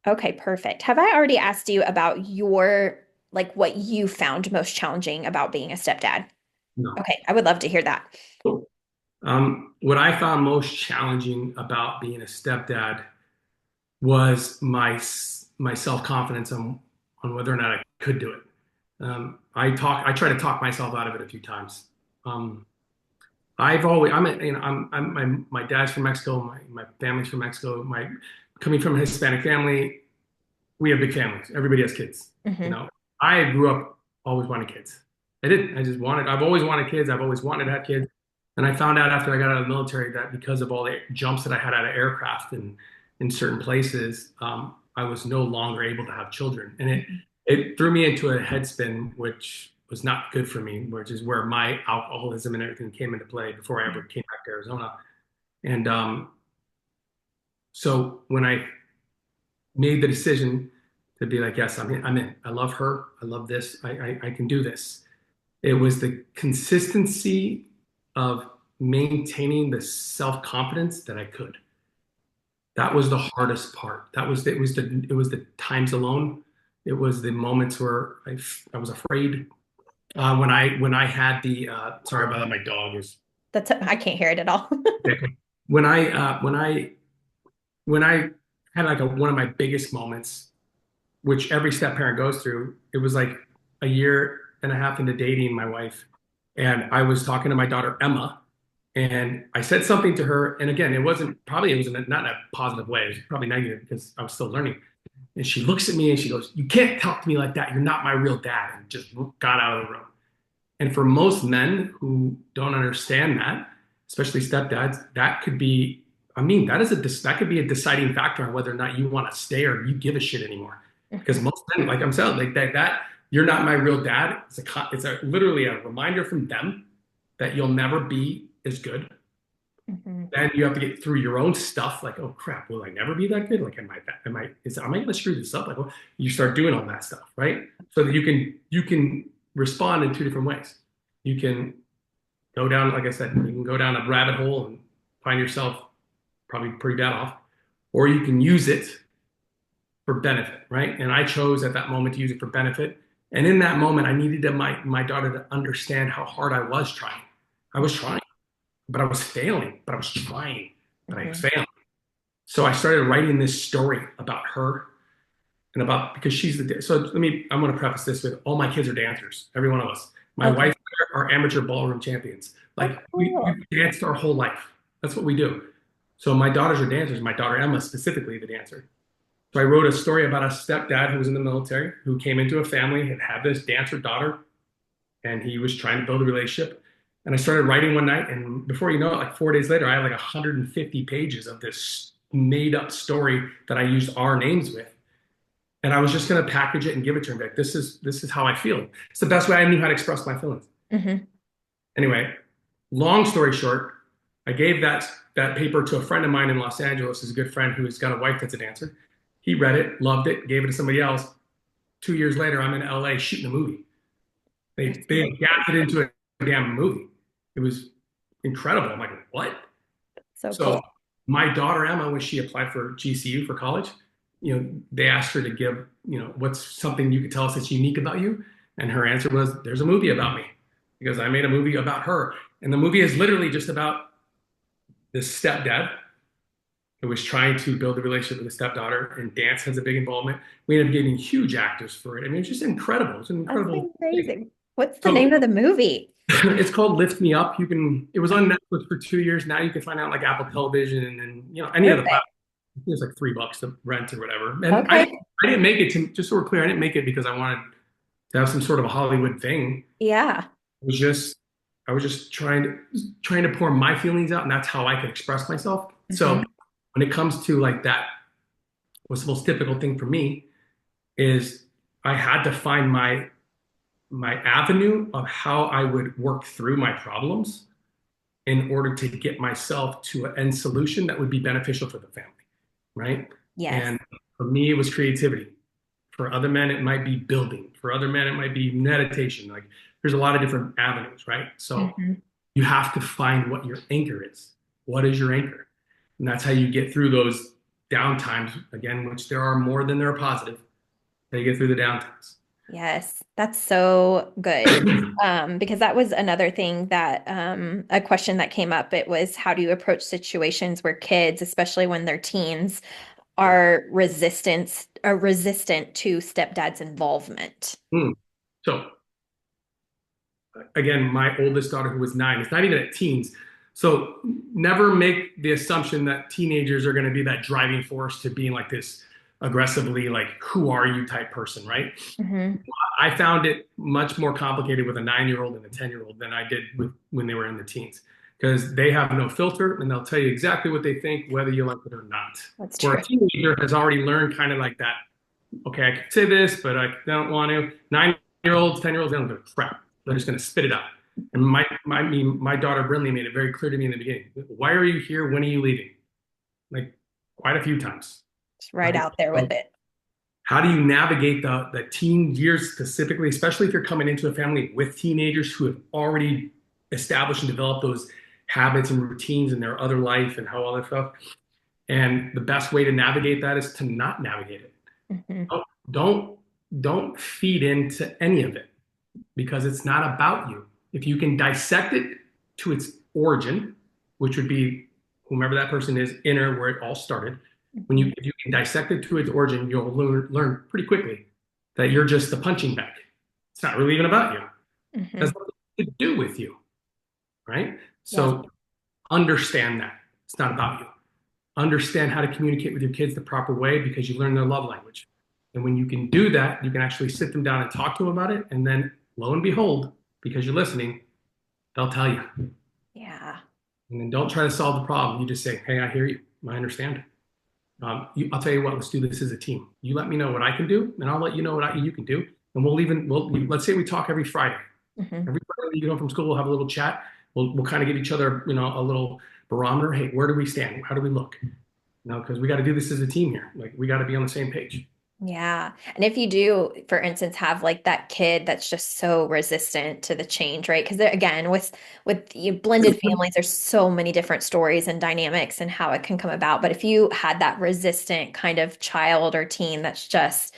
Okay, perfect. Have I already asked you about like what you found most challenging about being a stepdad? No. Okay, I would love to hear that. What I found most challenging about being a stepdad was my self-confidence on whether or not I could do it. I try to talk myself out of it a few times. Um, I've always, I'm, a, you know, I'm my dad's from Mexico, my family's from Mexico. Coming from a Hispanic family, we have big families. Everybody has kids. You Hmm. know, I grew up always wanting kids. I didn't. I just wanted. I've always wanted kids. I've always wanted to have kids. And I found out after I got out of the military that because of all the jumps that I had out of aircraft and in certain places, I was no longer able to have children, and it threw me into a headspin, which was not good for me. Which is where my alcoholism and everything came into play before I ever came back to Arizona. And so when I made the decision to be like, yes, I'm in. I'm in. I love her. I love this. I can do this. It was the consistency of maintaining the self confidence that I could. That was the hardest part. It was the times alone. It was the moments where I was afraid. When I had the sorry about that, my dog is I can't hear it at all. when I when I had like one of my biggest moments which every step parent goes through. It was like a year and a half into dating my wife, and I was talking to my daughter Emma, and I said something to her, and again, it was not in a positive way. It was probably negative because I was still learning. And she looks at me and she goes, "You can't talk to me like that. You're not my real dad," and just got out of the room. And for most men who don't understand that, especially stepdads, that could be, I mean, that could be a deciding factor on whether or not you want to stay or you give a shit anymore. Because Mhm, most men, like I'm saying, like that you're not my real dad. It's a literally a reminder from them that you'll never be as good. mhm, Then you have to get through your own stuff. Like, oh crap, will I never be that good? Like, am I going to screw this up? Like, well, you start doing all that stuff, right? So that you can respond in two different ways. You can go down, like I said, you can go down a rabbit hole and find yourself probably pretty bad off, or you can use it for benefit, right? And I chose at that moment to use it for benefit. And in that moment, I needed my daughter to understand how hard I was trying. I was trying, but I was failing, but I was trying, but I was mhm. failing. So I started writing this story about her and about because she's the so let me I'm going to preface this with all my kids are dancers, every one of us. My Okay. wife are amateur ballroom champions. Oh, Like we cool. danced our whole life. That's what we do. So my daughters are dancers. My daughter Emma specifically the dancer. So I wrote a story about a stepdad who was in the military who came into a family and had this dancer daughter, and he was trying to build a relationship. And I started writing one night, and before you know it, like 4 days later, I had like 150 pages of this made up story that I used our names with. And I was just going to package it and give it to him. Like, this is how I feel. It's the best way I knew how to express my feelings. Hmm. Anyway, long story short, I gave that paper to a friend of mine in Los Angeles, who's a good friend who's got a wife that's a dancer. He read it, loved it, gave it to somebody else. 2 years later, I'm in LA shooting a movie. That's They so adapted it into a damn movie. It was incredible. I'm like, what? so So cool. my daughter Emma, when she applied for GCU for college, they asked her to give, what's something you could tell us that's unique about you, and her answer was, "There's a movie about me," because I made a movie about her, and the movie is literally just about this stepdad who was trying to build a relationship with his stepdaughter, and dance has a big involvement. We ended up getting huge actors for it. I mean, it's just incredible. It's an That's incredible thing. amazing. What's the So name of the movie? It's called Lift Me Up. It was Oh, on Netflix for 2 years. Now you can find out like Apple Television and any of the perfect. platforms. It's like $3 to rent or whatever. And Okay. I didn't make it to, just so we're clear, I didn't make it because I wanted to have some sort of a Hollywood thing. Yeah. It was just I was just trying to pour my feelings out, and that's how I could express myself. So Hmm. when it comes to like that, what's the most difficult thing for me is I had to find my avenue of how I would work through my problems in order to get myself to an end solution that would be beneficial for the family, right? Yes. And for me, it was creativity. For other men, it might be building. For other men, it might be meditation. Like there's a lot of different avenues, right? So Hmm. you have to find what your anchor is. What is your anchor? And that's how you get through those down times, again, which there are more than there are positive. How you get through the down times. Yes, that's so good. Because that was another thing that a question that came up. It was how do you approach situations where kids, especially when they're teens, Yeah. are resistant to stepdad's involvement. Hmm. So again, my oldest daughter who was 9, it's not even at teens. So never make the assumption that teenagers are going to be that driving force to being like this aggressively like who are you type person, right? Hmm. I found it much more complicated with a 9-year-old and a 10-year-old than I did with when they were in the teens because they have no filter and they'll tell you exactly what they think, whether you like it or not. That's Where true. a teenager has already learned kind of like that, okay, I can say this, but I don't want to. 9-year-olds, 10-year-olds, they don't give a crap. They're just going to spit it out. And my daughter Brinley made it very clear to me in the beginning. Why are you here? When are you leaving? Like quite a few times, It's right right? out there So with it. how do you navigate the teen years specifically, especially if you're coming into a family with teenagers who have already established and developed those habits and routines in their other life and how all that stuff. And the best way to navigate that is to not navigate it. Hmm. Don't don't don't feed into any of it because it's not about you. If you can dissect it to its origin, which would be whomever that person is, inner where it all started. When Hmm. you if you can dissect it to its origin, you'll learn pretty quickly that you're just the punching bag. It's not really even about you. It Hmm. has nothing to do with you, right? Yes. So understand that it's not about you. Understand how to communicate with your kids the proper way because you learn their love language. And when you can do that, you can actually sit them down and talk to them about it. And then lo and behold, because you're listening, they'll tell you. Yeah. And then don't try to solve the problem. You just say, hey, I hear you. I understand. I'll tell you what, let's do this as a team. You let me know what I can do, and I'll let you know what you can do. And let's say we talk every Friday. Hmm. Every Friday you get home from school, we'll have a little chat. We'll kind of give each other, a little barometer. Hey, where do we stand? How do we look? Because we got to do this as a team here. Like we got to be on the same page. Yeah. And if you do, for instance, have like that kid that's just so resistant to the change, right? Because again, with you blended families, there's so many different stories and dynamics and how it can come about. But if you had that resistant kind of child or teen that's just,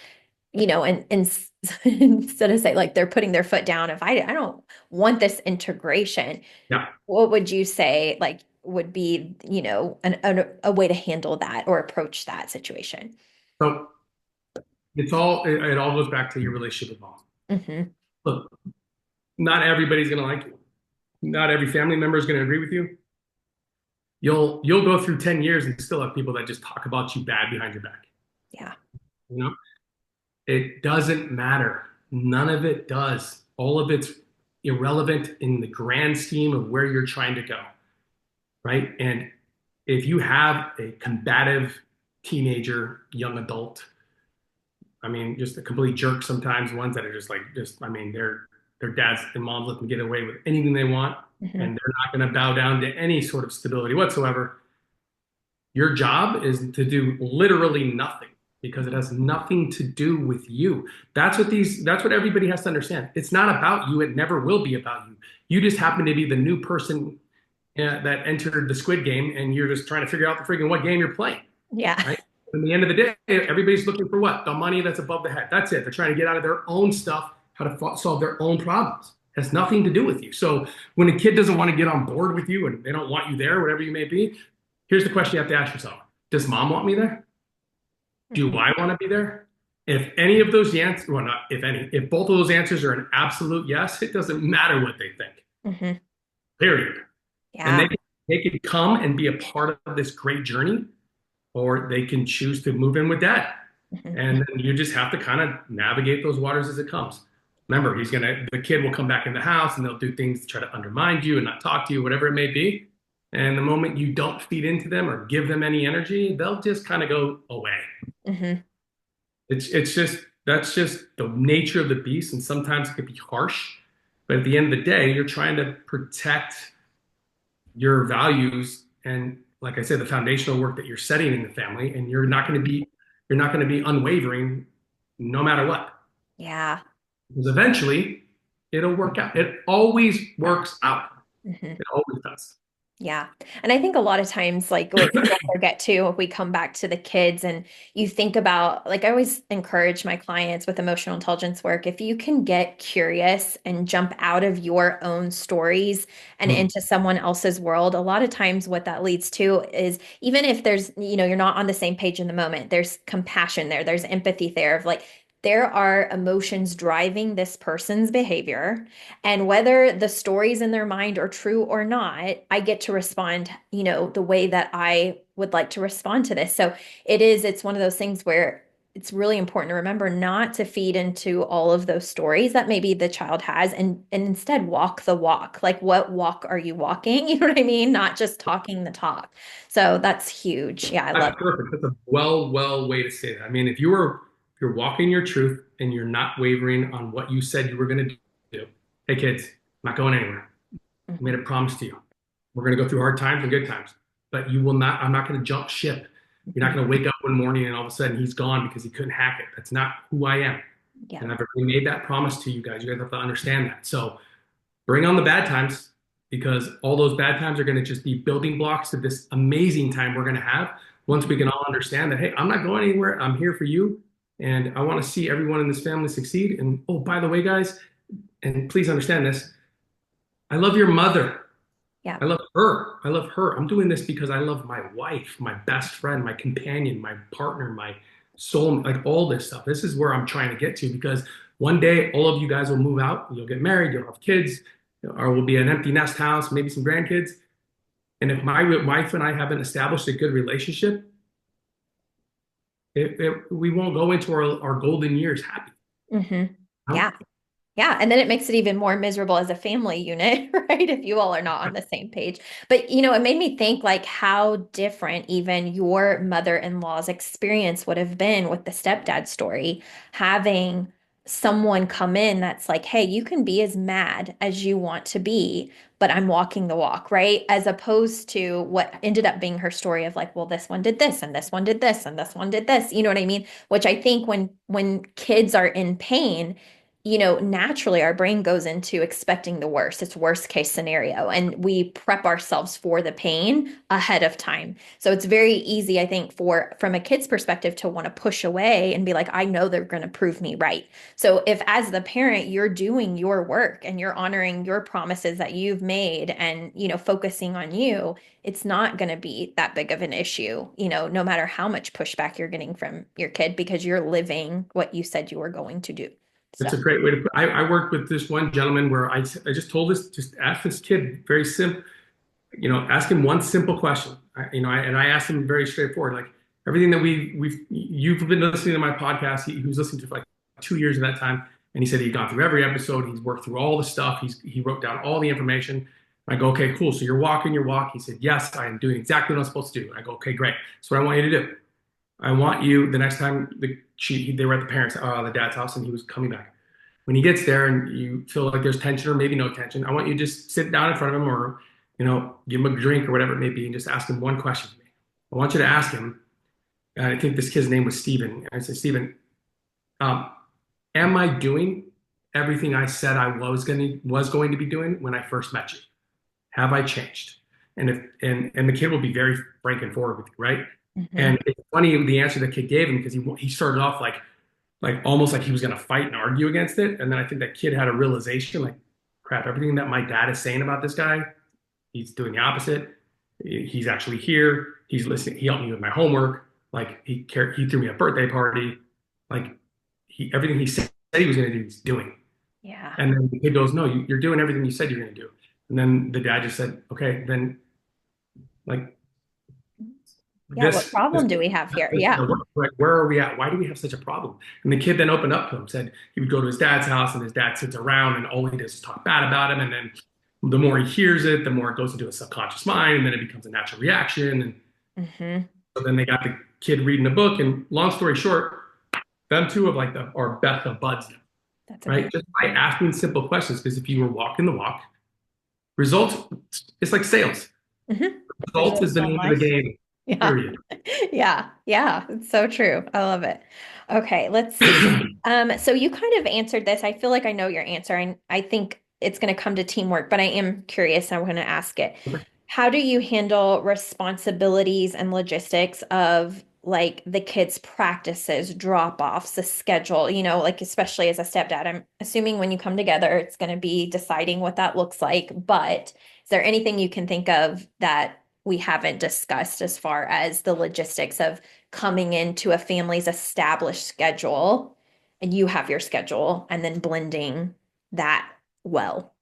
and instead of say like they're putting their foot down, if I don't want this integration, Yeah. what would you say like would be, a way to handle that or approach that situation? So it all goes back to your relationship with mom. Hmm. Look, not everybody's gonna like you. Not every family member is gonna agree with you. You'll go through 10 years and still have people that just talk about you bad behind your back. Yeah. You know, it doesn't matter. None of it does. All of it's irrelevant in the grand scheme of where you're trying to go, right? And if you have a combative teenager, young adult, I mean, just a complete jerk sometimes, ones that are I mean, their dads and moms let them get away with anything they want, Hmm. and they're not going to bow down to any sort of stability whatsoever. Your job is to do literally nothing because it has nothing to do with you. That's what everybody has to understand. It's not about you. It never will be about you. You just happen to be the new person that entered the Squid Game, and you're just trying to figure out the freaking what game you're playing, Yeah. right? In the end of the day, everybody's looking for what? The money that's above the head. That's it. They're trying to get out of their own stuff, how to solve their own problems. It has nothing to do with you. So when a kid doesn't want to get on board with you and they don't want you there, whatever you may be, here's the question you have to ask yourself. Does mom want me there? Do Hmm. I want to be there? If any of those answers, well, not if any, if both of those answers are an absolute yes, it doesn't matter what they think. Hmm. period. And Yeah. they can come and be a part of this great journey, or they can choose to move in with dad. Hmm. And then you just have to kind of navigate those waters as it comes. Remember, the kid will come back in the house and they'll do things to try to undermine you and not talk to you, whatever it may be. And the moment you don't feed into them or give them any energy, they'll just kind of go away. Hmm. It's just that's just the nature of the beast, and sometimes it can be harsh. But at the end of the day, you're trying to protect your values and, like I said, the foundational work that you're setting in the family, and you're not going to be unwavering no matter what. Yeah. Because eventually it'll work out. It always works out. Hmm. It always does. Yeah. And I think a lot of times, like what people forget too, if we come back to the kids and you think about, like, I always encourage my clients with emotional intelligence work, if you can get curious and jump out of your own stories and Mm. into someone else's world, a lot of times what that leads to is even if there's, you're not on the same page in the moment, there's compassion there, there's empathy there of like, there are emotions driving this person's behavior. And whether the stories in their mind are true or not, I get to respond, the way that I would like to respond to this. So it's one of those things where it's really important to remember not to feed into all of those stories that maybe the child has and instead walk the walk. Like what walk are you walking? You know what I mean? Not just talking the talk. So that's huge. Yeah, I love That's perfect. That's a well way to say that. I mean, if you're walking your truth and you're not wavering on what you said you were going to do, hey kids, I'm not going anywhere. it. I made Hmm. a promise to you. We're going to go through hard times and good times, but you will not. I'm not going to jump ship. You're not Hmm. going to wake up one morning and all of a sudden he's gone because he couldn't hack it. That's not who I am. Yeah. And I've already made that promise to you guys. You guys have to understand that. So bring on the bad times, because all those bad times are going to just be building blocks to this amazing time we're going to have once we can all understand that, hey, I'm not going anywhere. I'm here for you. And I want to see everyone in this family succeed. And oh, by the way, guys, and please understand this, I love your mother. Yeah. I love her. I love her. I'm doing this because I love my wife, my best friend, my companion, my partner, my soul, like all this stuff. This is where I'm trying to get to, because one day all of you guys will move out, you'll get married, you'll have kids, or will be an empty nest house, maybe some grandkids. And if my wife and I haven't established a good relationship, we won't go into our golden years happy. Hmm. You Yeah. Yeah, and then it makes it even more miserable as a family unit, right? If you all are not on the same page. But, it made me think like how different even your mother-in-law's experience would have been with the stepdad story, having someone come in that's like, hey, you can be as mad as you want to be, but I'm walking the walk, right? As opposed to what ended up being her story of like, well, this one did this and this one did this and this one did this. You know what I mean? Which I think when kids are in pain, naturally our brain goes into expecting the worst. It's worst case scenario. And we prep ourselves for the pain ahead of time. So it's very easy, I think, from a kid's perspective to want to push away and be like, I know they're going to prove me right. So if as the parent, you're doing your work and you're honoring your promises that you've made and, focusing on you, it's not going to be that big of an issue, no matter how much pushback you're getting from your kid because you're living what you said you were going to do. It's So. a great way to put. I worked with this one gentleman where I just told this, just ask this kid very simple, ask him one simple question. And I asked him very straightforward, like everything that you've been listening to my podcast. He was listening to for like 2 years at that time, and he said he'd gone through every episode. He's worked through all the stuff. He wrote down all the information. I go, okay, cool. So you're walking your walk. He said, yes, I am doing exactly what I'm supposed to do. I go, okay, great. So what I want you to do, I want you the next time they were at the dad's house, and he was coming back. When he gets there and you feel like there's tension or maybe no tension, I want you to just sit down in front of him, or give him a drink or whatever it may be, and just ask him one question. I want you to ask him. I think this kid's name was Steven. And I said, Steven, um, am I doing everything I said I was going to be doing when I first met you? Have I changed? And the kid will be very frank and forward with you, right? Mhm. And it's funny the answer the kid gave him, because he started off like almost like he was going to fight and argue against it. And then I think that kid had a realization, like, crap, everything that my dad is saying about this guy, he's doing the opposite. He's actually here. He's listening. He helped me with my homework. Like he threw me a birthday party. Like everything he said he was going to do, he's doing. Yeah. And then the kid goes, no, you're doing everything you said you're going to do. And then the dad just said, okay, then like Yeah, what this problem do we have here? this Yeah. like, where are we at? Why do we have such a problem? And the kid then opened up to him, said he would go to his dad's house and his dad sits around and all he does is talk bad about him. And then the more he hears it, the more it goes into his subconscious mind, and then it becomes a natural reaction. And Hmm. so then they got the kid reading the book. And long story short, them two of like the are best of buds now, That's right? amazing. Just by asking simple questions, because if you were walking the walk, results, it's like sales. Hmm. Results is Results the don't name of lie. the game, Yeah. period. Yeah. Yeah. It's so true. I love it. Okay, let's see. So you kind of answered this. I feel like I know your answer, and I think it's going to come to teamwork, but I am curious and I'm going to ask it. How do you handle responsibilities and logistics of like the kids' practices, drop-offs, the schedule, like especially as a stepdad, I'm assuming when you come together, it's going to be deciding what that looks like, but is there anything you can think of that we haven't discussed as far as the logistics of coming into a family's established schedule and you have your schedule and then blending that well?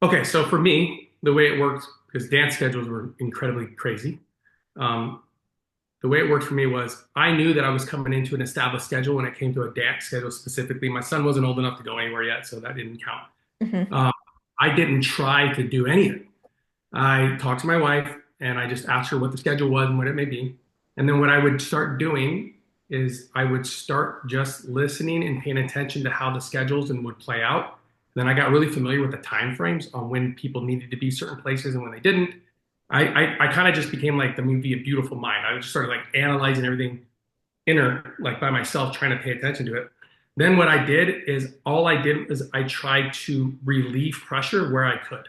Okay, so for me, the way it worked, because dance schedules were incredibly crazy, um, the way it worked for me was I knew that I was coming into an established schedule when it came to a dance schedule specifically. My son wasn't old enough to go anywhere yet, so that didn't count. Hmm. Um, I didn't try to do anything. I talked to my wife and I just asked her what the schedule was and what it may be. And then what I would start doing is I would start just listening and paying attention to how the schedules and would play out. Then I got really familiar with the time frames on when people needed to be certain places and when they didn't. I kind of just became like the movie A Beautiful Mind. I just started like analyzing everything inner, like by myself, trying to pay attention to it. Then what I did is all I did is I tried to relieve pressure where I could.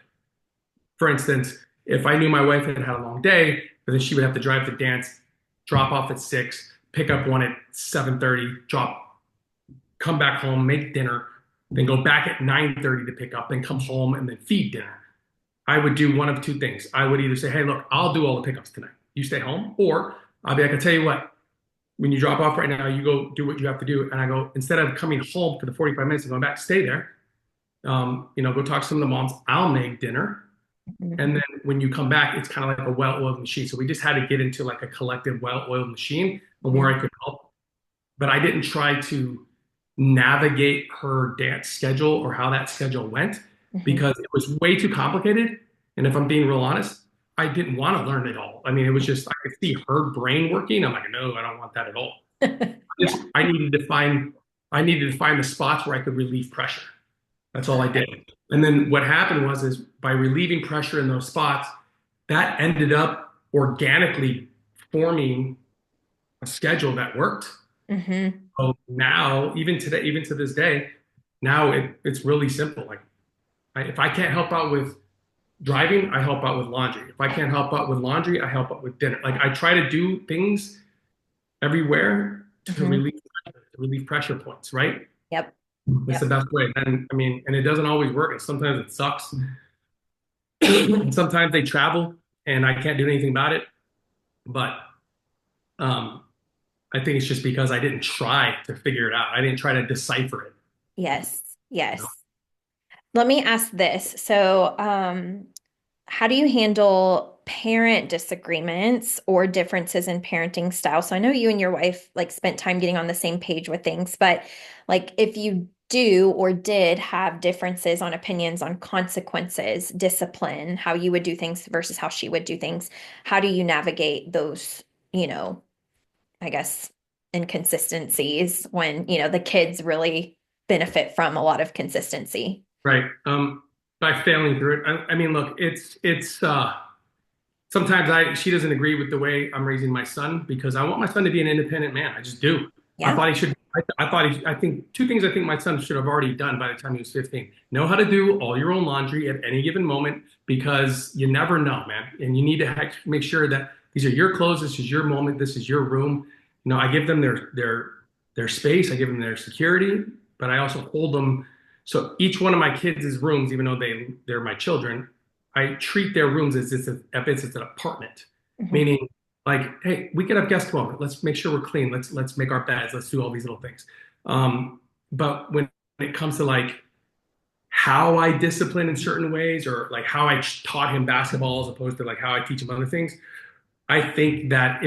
For instance, if I knew my wife had had a long day, but then she would have to drive to dance, drop off at 6, pick up one at 7:30, drop, come back home, make dinner, then go back at 9:30 to pick up, then come home and then feed dinner. I would do one of two things. I would either say, hey, look, I'll do all the pickups tonight. You stay home. Or I'll be like, I tell you what, when you drop off right now, you go do what you have to do. And I go, instead of coming home for the 45 minutes and going back, stay there. Go talk to some of the moms. I'll make dinner. And Hmm. then when you come back, it's kind of like a well-oiled machine. So we just had to get into like a collective well-oiled machine and where I could help. But I didn't try to navigate her dance schedule or how that schedule went Hmm. because it was way too complicated. And if I'm being real honest, I didn't want to learn it all. I mean, it was just I could see her brain working. I'm like, no, I don't want that at all. Yeah. I needed to find the spots where I could relieve pressure. That's all I did. And then what happened was is by relieving pressure in those spots, that ended up organically forming a schedule that worked. Hmm. So now, even today, even to this day, now it's really simple. Like if I can't help out with driving, I help out with laundry. If I can't help out with laundry, I help out with dinner. Like I try to do things everywhere Hmm. to relieve pressure points, right? Yep. It's the Yep. best way. And I mean, and it doesn't always work. And sometimes it sucks. Sometimes they travel and I can't do anything about it. But um, I think it's just because I didn't try to figure it out. I didn't try to decipher it. Yes. You know? Yes. Let me ask this. So, how do you handle parent disagreements or differences in parenting style? So I know you and your wife like spent time getting on the same page with things, but like if you do or did have differences on opinions on consequences, discipline, how you would do things versus how she would do things, how do you navigate those, you know, I guess inconsistencies when, the kids really benefit from a lot of consistency? Right. By failing through it. I mean, look, it's sometimes she doesn't agree with the way I'm raising my son because I want my son to be an independent man. I just do. I Yeah. thought he should. I thought I think two things I think my son should have already done by the time he was 15. Know how to do all your own laundry at any given moment because you never know, man. And you need to make sure that these are your clothes. This is your moment. This is your room. I give them their space. I give them their security, but I also hold them. So each one of my kids' rooms, even though they're my children, I treat their rooms as if it's an apartment, Mhm. meaning like, hey, we could have guests come over. Let's make sure we're clean. Let's make our beds. Let's do all these little things. But when it comes to like how I discipline in certain ways, or like how I taught him basketball as opposed to like how I teach him other things. I think that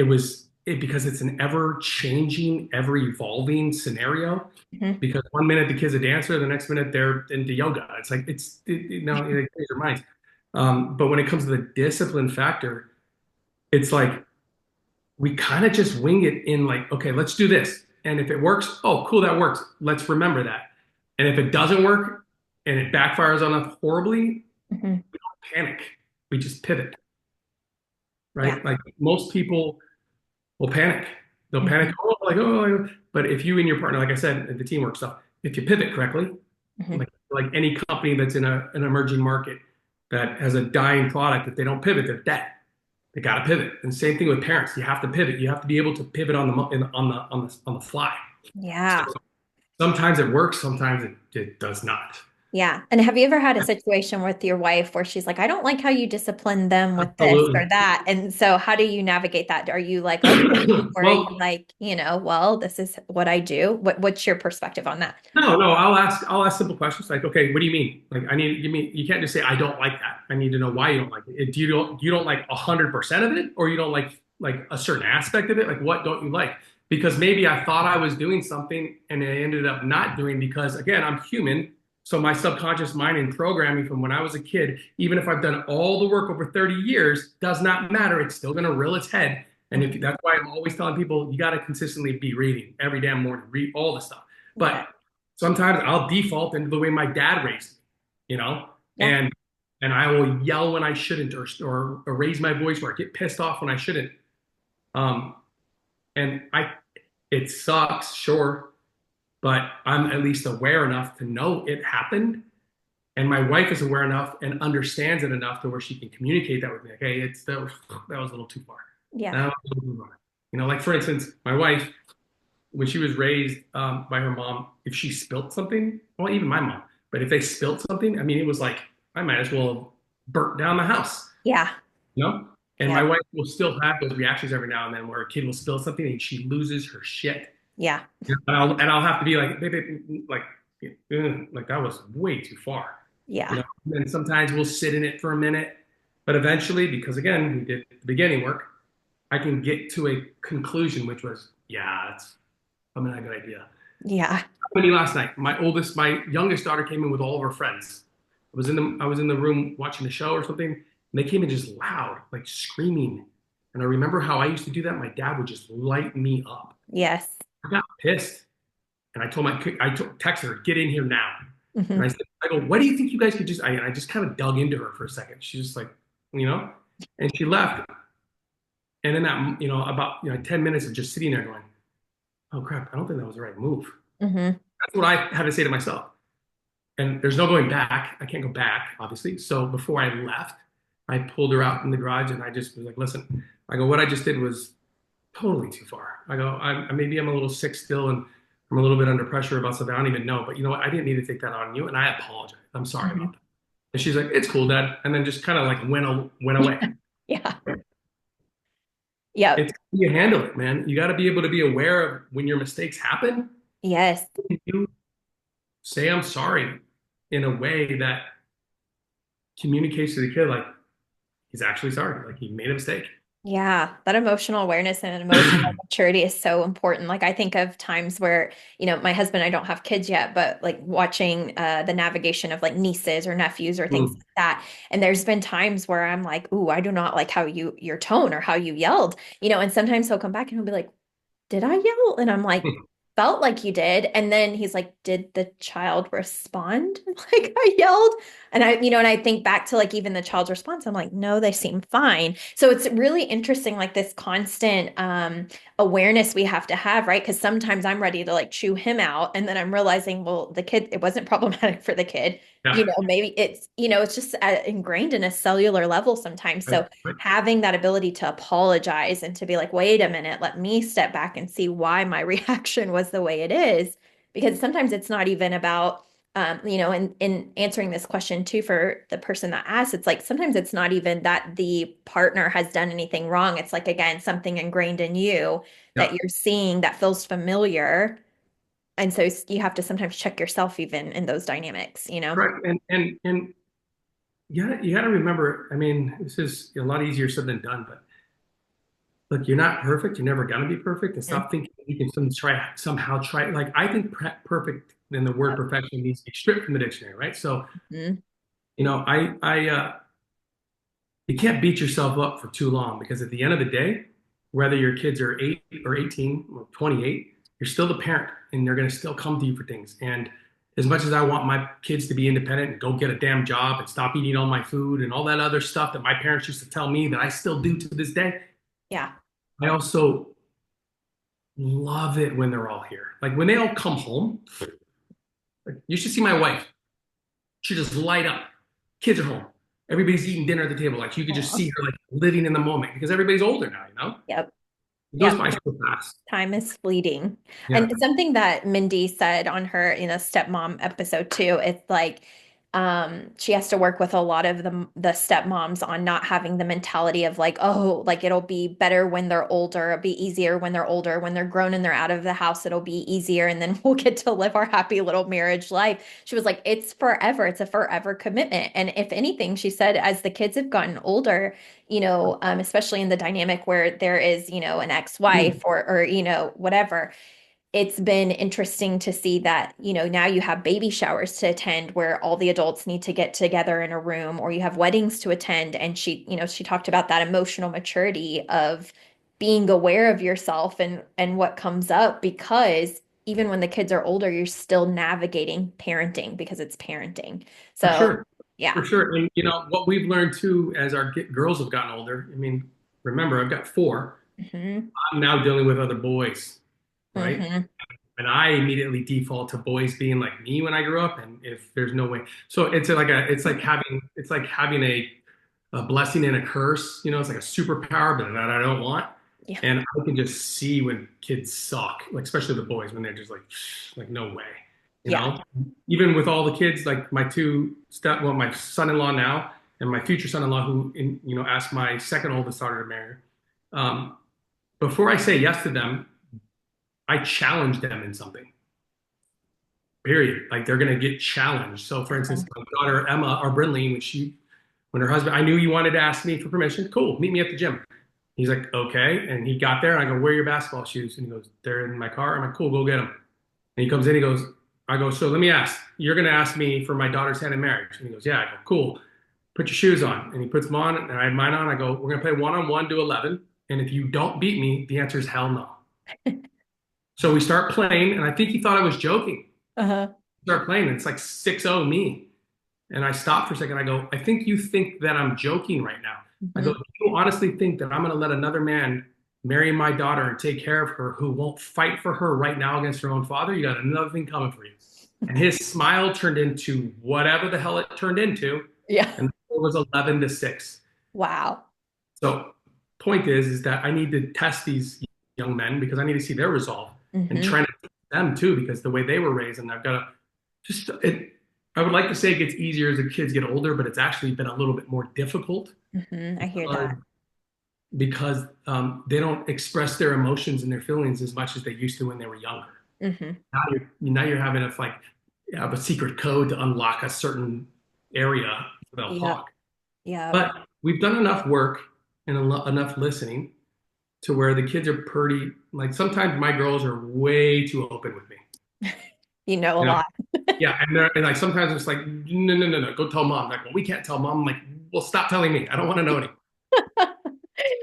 because it's an ever changing, ever evolving scenario. Mhm. Because one minute the kid's a dancer, the next minute they're into yoga. It's like it changes your minds. But when it comes to the discipline factor, it's like we kind of just wing it in like, okay, let's do this. And if it works, oh, cool, that works. Let's remember that. And if it doesn't work and it backfires on us horribly, Mhm. panic. We just pivot, Yeah. right? Like most people will panic. They'll panic, Mhm. but if you and your partner, like I said, the teamwork stuff, if you pivot correctly, Mhm. like any company that's in an emerging market that has a dying product, if they don't pivot, they're dead. They got to pivot. And same thing with parents. You have to pivot. You have to be able to pivot on the fly. So Yeah. sometimes it works, sometimes it does not. Yeah. And have you ever had a situation with your wife where she's like, I don't like how you discipline them with this or Absolutely. that? And so how do you navigate that? Are you like, okay, or are you Well, like, well, this is what I do? What's your perspective on that? no. I'll ask simple questions like, okay, what do you mean? Like, I need give me. You can't just say I don't like that. I need to know why you don't like it. Do you don't like 100% of it, or you don't like a certain aspect of it? Like, what don't you like? Because maybe I thought I was doing something and I ended up not doing because again, I'm human. So my subconscious mind and programming from when I was a kid, even if I've done all the work over 30 years, does not matter. It's still going to reel its head. And if Mhm. that's why I'm always telling people, you got to consistently be reading every damn morning, read all the stuff. Yeah. But sometimes I'll default into the way my dad raised me, you know, Yeah. and I will yell when I shouldn't, or raise my voice, or get pissed off when I shouldn't. Um, and it sucks, sure, but I'm at least aware enough to know it happened, and my wife is aware enough and understands it enough to where she can communicate that with me. Like, hey, that was a little too far. Yeah. That was a little too far. Like for instance, my wife, when she was raised by her mom, if she spilt something, well, even my mom, but if they spilt something, I mean, it was like I might as well have burnt down the house, Yeah. you know? And my Yep. wife will still have those reactions every now and then where a kid will spill something and she loses her shit. Yeah. And I'll have to be like, baby, like that was way too far, Yeah. And then sometimes we'll sit in it for a minute, but eventually, because again, we did the beginning work, I can get to a conclusion, which was, yeah, it's probably not a good idea. Yeah. Company last night. My youngest daughter came in with all of her friends. I was in the room watching the show or something, and they came in just loud, like screaming. And I remember how I used to do that. My dad would just light me up. Yes. I got pissed, and texted her, "Get in here now." And Hmm. I go, "What do you think you guys could just?" I just kind of dug into her for a second. She's just like, you know, and she left. And in that, about 10 minutes of just sitting there going, "Oh crap, I don't think that was the right move." Hmm. That's what I had to say to myself. And there's no going back. I can't go back, obviously. So before I left, I pulled her out in the garage and I just was like, listen, I go, what I just did was totally too far. I go, maybe I'm a little sick still and I'm a little bit under pressure about something I don't even know. But you know what? I didn't need to take that on you. And I apologize. I'm sorry Hmm. about that. And she's like, it's cool, Dad. And then just kind of like went away. Yeah. Yep. It's you handle it, man. You got to be able to be aware of when your mistakes happen. Yes. You say I'm sorry in a way that communicates to the kid like he's actually sorry, like he made a mistake. Yeah, that emotional awareness and emotional maturity is so important. Like I think of times where, my husband, I don't have kids yet, but like watching the navigation of like nieces or nephews or things Mm. like that. And there's been times where I'm like, "Ooh, I do not like how your tone or how you yelled." And sometimes he'll come back and he'll be like, did I yell? And I'm like, felt like you did. And then he's like, did the child respond like I yelled? And I think back to like even the child's response. I'm like, no, they seem fine. So it's really interesting, like this constant awareness we have to have, right? Because sometimes I'm ready to like chew him out. And then I'm realizing, well, the kid, it wasn't problematic for the kid. Yeah. Maybe it's just ingrained in a cellular level sometimes. Right. So Right. having that ability to apologize and to be like, wait a minute, let me step back and see why my reaction was the way it is. Because sometimes it's not even about, in answering this question too for the person that asked, it's like sometimes it's not even that the partner has done anything wrong. It's like, again, something ingrained in you that Yeah. you're seeing that feels familiar. And so you have to sometimes check yourself even in those dynamics, you know? Right. And you gotta remember, I mean, this is a lot easier said than done, but look, you're not perfect. You're never gonna be perfect. And stop thinking you can somehow try. Like I think perfect and the word perfection needs to be stripped from the dictionary, right? So, Mm-hmm. you can't beat yourself up for too long because at the end of the day, whether your kids are 8 or 18 or 28, you're still the parent and they're going to still come to you for things. And as much as I want my kids to be independent and go get a damn job and stop eating all my food and all that other stuff that my parents used to tell me that I still do to this day, Yeah. I also love it when they're all here. Like when they all come home, like you should see my wife. She just light up. Kids are home. Everybody's eating dinner at the table. Like you could just Aw. see her like living in the moment because everybody's older now, you know? Yep. It goes Yep. by so fast. Time is fleeting. Yeah, And something that Mindy said on her, stepmom episode too, it's like she has to work with a lot of the stepmoms on not having the mentality of like, oh, like it'll be better when they're older, it'll be easier when they're older, when they're grown and they're out of the house, it'll be easier, and then we'll get to live our happy little marriage life. She was like, it's forever, it's a forever commitment. And if anything, she said, as the kids have gotten older, especially in the dynamic where there is, an ex-wife or whatever, it's been interesting to see that, now you have baby showers to attend where all the adults need to get together in a room, or you have weddings to attend. And she talked about that emotional maturity of being aware of yourself and what comes up, because even when the kids are older, you're still navigating parenting because it's parenting. for So, sure. yeah. For sure. And what we've learned too as our girls have gotten older, I mean, remember, I've got four. Hmm. I'm now dealing with other boys, right? Hmm. And I immediately default to boys being like me when I grew up, and if there's no way, so it's like having a blessing and a curse. It's like a superpower, but that I don't want. Yeah. And I can just see when kids suck, like especially the boys when they're just like no way, you Yeah. know. Even with all the kids, like my son-in-law now and my future son-in-law, who asked my second oldest daughter to marry. Um, Before I say yes to them, I challenge them in something. Period. Like they're gonna get challenged. So, for instance, my daughter Emma or Brinley, when her husband, I knew he wanted to ask me for permission. Cool, meet me at the gym. He's like, okay. And he got there, and I go, where are your basketball shoes? And he goes, they're in my car. I'm like, cool, go get them. And he comes in, I go, so let me ask, you're gonna ask me for my daughter's hand in marriage? And he goes, yeah. I go, cool. Put your shoes on. And he puts them on, and I had mine on. I go, we're gonna play 1-on-1 to 11. And if you don't beat me, the answer is hell no. So we start playing, and I think he thought I was joking. Uh-huh. Start playing, and it's like 6-0 me. And I stop for a second. I go, I think you think that I'm joking right now. I go, Hmm. do you honestly think that I'm going to let another man marry my daughter and take care of her who won't fight for her right now against her own father? You got another thing coming for you. And his smile turned into whatever the hell it turned into. Yeah. And it was 11-6. Wow. So point is that I need to test these young men because I need to see their resolve and Hmm. trying to teach them too because the way they were raised, and I've got to just it. I would like to say it gets easier as the kids get older, but it's actually been a little bit more difficult Hmm. I hear because that. they don't express their emotions and their feelings as much as they used to when they were younger. Hmm. Now you're having to like have a secret code to unlock a certain area so they'll Yep. talk. Yep. But we've done enough work and enough listening to where the kids are pretty like sometimes my girls are way too open with me. You know a You know, lot. yeah, and like sometimes it's like no no no no go tell mom. Like well, we can't tell mom. I'm like well stop telling me. I don't want to know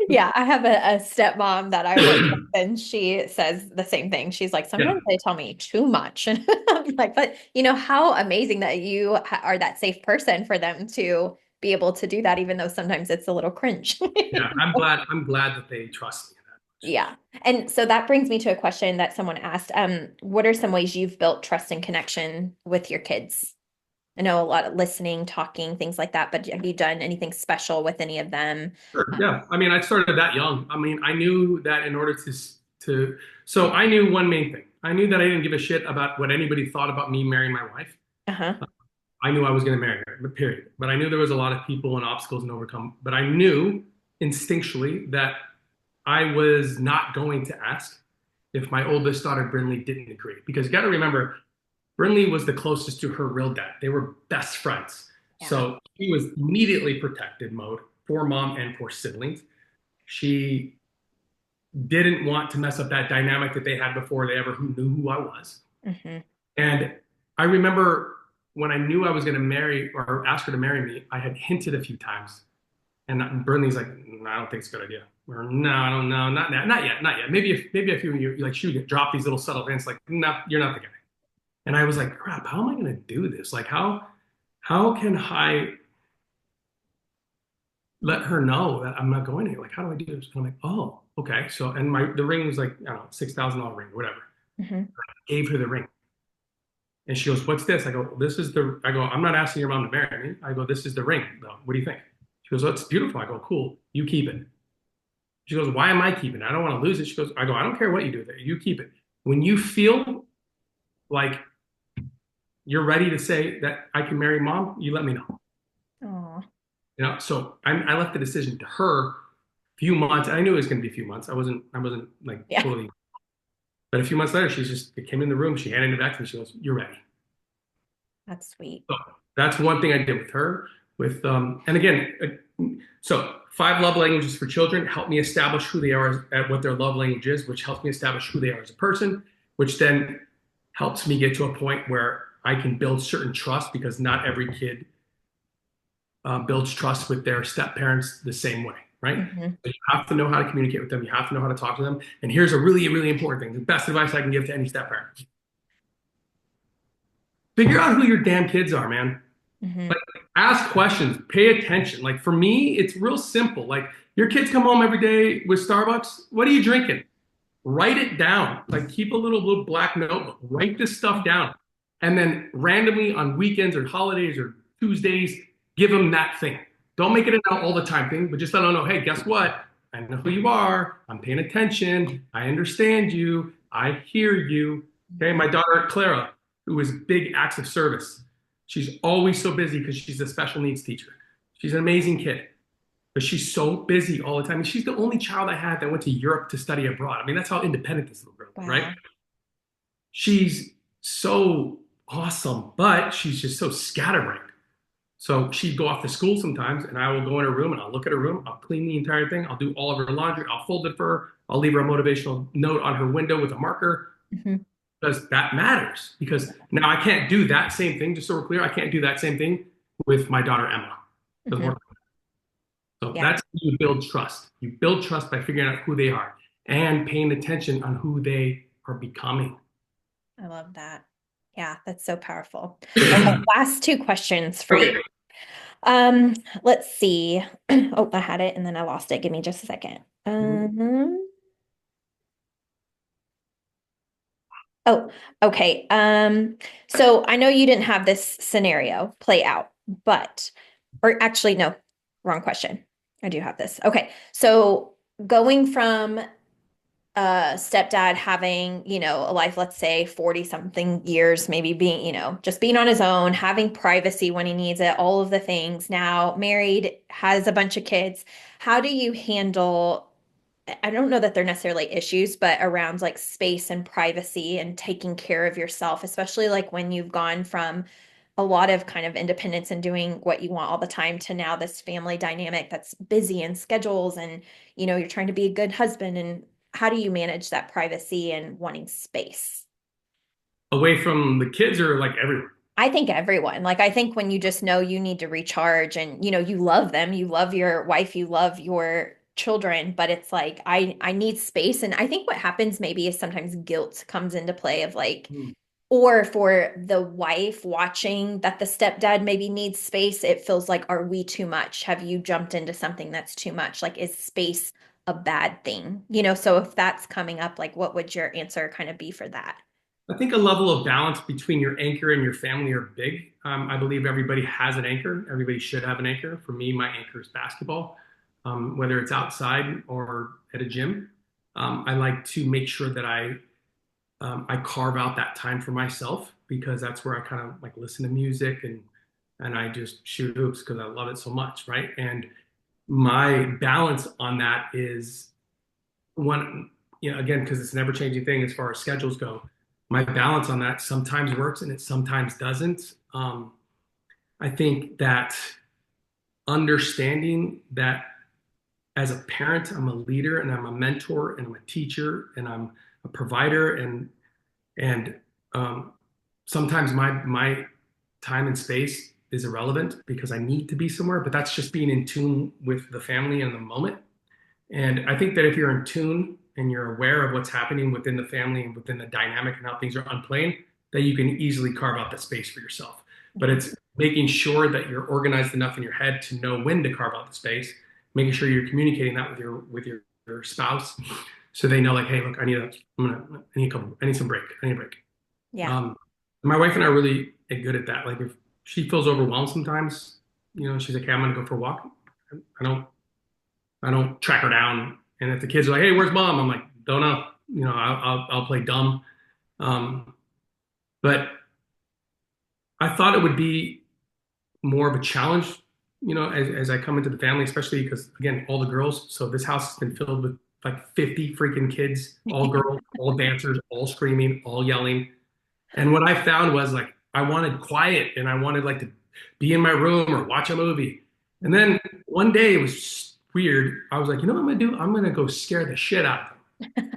Yeah, I have a stepmom that I work with, anything. and she says the same thing. She's like, Yeah, sometimes they tell me too much. And I'm like, but how amazing that you are that safe person for them to be able to do that, even though sometimes it's a little cringe. yeah. I'm glad that they trust me that Yeah. And so that brings me to a question that someone asked. What are some ways you've built trust and connection with your kids? I know a lot of listening, talking, things like that, but have you done anything special with any of them? much. Sure. Yeah. I mean, I started that young. I mean, I knew that in order to so I knew one main thing. I knew that I didn't give a shit about what anybody thought about me marrying my wife. Uh-huh. I knew I was going to marry her, but period. But I knew there was a lot of people and obstacles and overcome. But I knew instinctually that I was not going to ask. if my oldest daughter Brinley didn't agree. Because you got to remember, Brinley was the closest to her real dad. They were best friends. Yeah. So he was immediately protected mode for mom and for siblings. She didn't want to mess up that dynamic that they had before they ever knew who I was. Hmm. And I remember when I knew I was going to marry or ask her to marry me, I had hinted a few times. And Burnley's like, no, I don't think it's a good idea. Or no, I don't know, not yet, not yet. Maybe a few years, like she would drop these little subtle hints, like, no, you're not the guy. And I was like, crap, how am I going to do this? Like, how can I let her know that I'm not going anywhere? Like, how do I do this? And I'm like, oh, okay. So, and the ring was like, I don't know, $6,000 ring, whatever. Hmm. Gave her the ring. And she goes, what's this? I go, I go, I'm not asking your mom to marry me. I go, this is the ring, though. What do you think? She goes, oh, it's beautiful. I go, cool. You keep it. She goes, why am I keeping it? I don't want to lose it. She goes, I go, I don't care what you do with it. You keep it. When you feel like you're ready to say that I can marry mom, you let me know. Oh, So I left the decision to her a few months. I knew it was going to be a few months. I wasn't like yeah, totally, but a few months later, it came in the room. She handed it back to me. She goes, you're ready. that's sweet. So that's one thing I did with her. And again, so 5 love languages for children help me establish who they are at what their love language is, which helps me establish who they are as a person, which then helps me get to a point where I can build certain trust because not every kid builds trust with their step parents the same way, right? Hmm. So you have to know how to communicate with them. You have to know how to talk to them. And here's a really, really important thing: the best advice I can give to any step parent: figure out who your damn kids are, man. Hmm. Like, ask questions, pay attention. Like, for me, it's real simple. Like, your kids come home every day with Starbucks. What are you drinking? Write it down. Like, keep a little black notebook. Write this stuff down. And then randomly on weekends or holidays or Tuesdays, give them that thing. Don't make it an all the time thing, but just let them know, hey, guess what? I know who you are. I'm paying attention. I understand you. I hear you. Okay. My daughter, Clara, who is big acts of service. She's always so busy because she's a special needs teacher. She's an amazing kid, but she's so busy all the time. And she's the only child I had that went to Europe to study abroad. I mean, that's how independent this little girl is, right? Wow. She's so awesome, but she's just so scatterbrained. So she'd go off to school sometimes, and I will go in her room and I'll look at her room. I'll clean the entire thing. I'll do all of her laundry. I'll fold it for her. I'll leave her a motivational note on her window with a marker Hmm. because that matters. Because now I can't do that same thing, just so we're clear, I can't do that same thing with my daughter Emma. Doesn't Hmm. work. So Yeah, that's how you build trust. You build trust by figuring out who they are and paying attention on who they are becoming. I love that. Yeah, that's so powerful. Okay, last two questions for you. Okay. Let's see. Oh, I had it and then I lost it. Give me just a second. Oh, okay. So I know you didn't have this scenario play out, but, or actually, no, wrong question. I do have this. Okay. So going from stepdad having, a life, let's say 40 something years, maybe being, just being on his own, having privacy when he needs it, all of the things. Now married, has a bunch of kids. How do you handle, I don't know that they're necessarily issues, but around like space and privacy and taking care of yourself, especially like when you've gone from a lot of kind of independence and doing what you want all the time to now this family dynamic that's busy and schedules and you're trying to be a good husband and how do you manage that privacy and wanting space? Away from the kids or like everyone? I think everyone, like I think when you just know you need to recharge and you love them, you love your wife, you love your children, but it's like I need space and I think what happens maybe is sometimes guilt comes into play of like Hmm. or for the wife watching that the stepdad maybe needs space, it feels like, are we too much? Have you jumped into something that's too much? Like, is space a bad thing? So if that's coming up, like, what would your answer kind of be for that? I think a level of balance between your anchor and your family are big. I believe everybody has an anchor. Everybody should have an anchor. For me, my anchor is basketball, whether it's outside or at a gym. I like to make sure that I carve out that time for myself because that's where I kind of like listen to music and I just shoot hoops because I love it so much, right? And my balance on that is one, again, because it's an ever changing thing as far as schedules go, my balance on that sometimes works and it sometimes doesn't. I think that understanding that as a parent, I'm a leader and I'm a mentor and I'm a teacher and I'm a provider and sometimes my time and space is irrelevant because I need to be somewhere, but that's just being in tune with the family and the moment. And I think that if you're in tune and you're aware of what's happening within the family and within the dynamic and how things are unplaying, that you can easily carve out that space for yourself. But Mhm. it's making sure that you're organized enough in your head to know when to carve out the space, making sure you're communicating that with your spouse, so they know like, hey, look, I need some break. I need a break. Yeah. Um, my wife and I are really good at that. Like if she feels overwhelmed sometimes, she's like, hey, I'm gonna go for a walk. I don't I don't track her down. And if the kids are like, "Hey, where's mom?" I'm like, "Don't know." I'll play dumb. Um, but I thought it would be more of a challenge, as I come into the family, especially because again, all the girls. So this house has been filled with like 50 freaking kids, all girls, all dancers, all screaming, all yelling. And what I found was like I wanted quiet and I wanted like to be in my room or watch a movie. And Mhm. then one day it was weird. I was like, you know what I'm gonna do? I'm gonna go scare the shit out of them.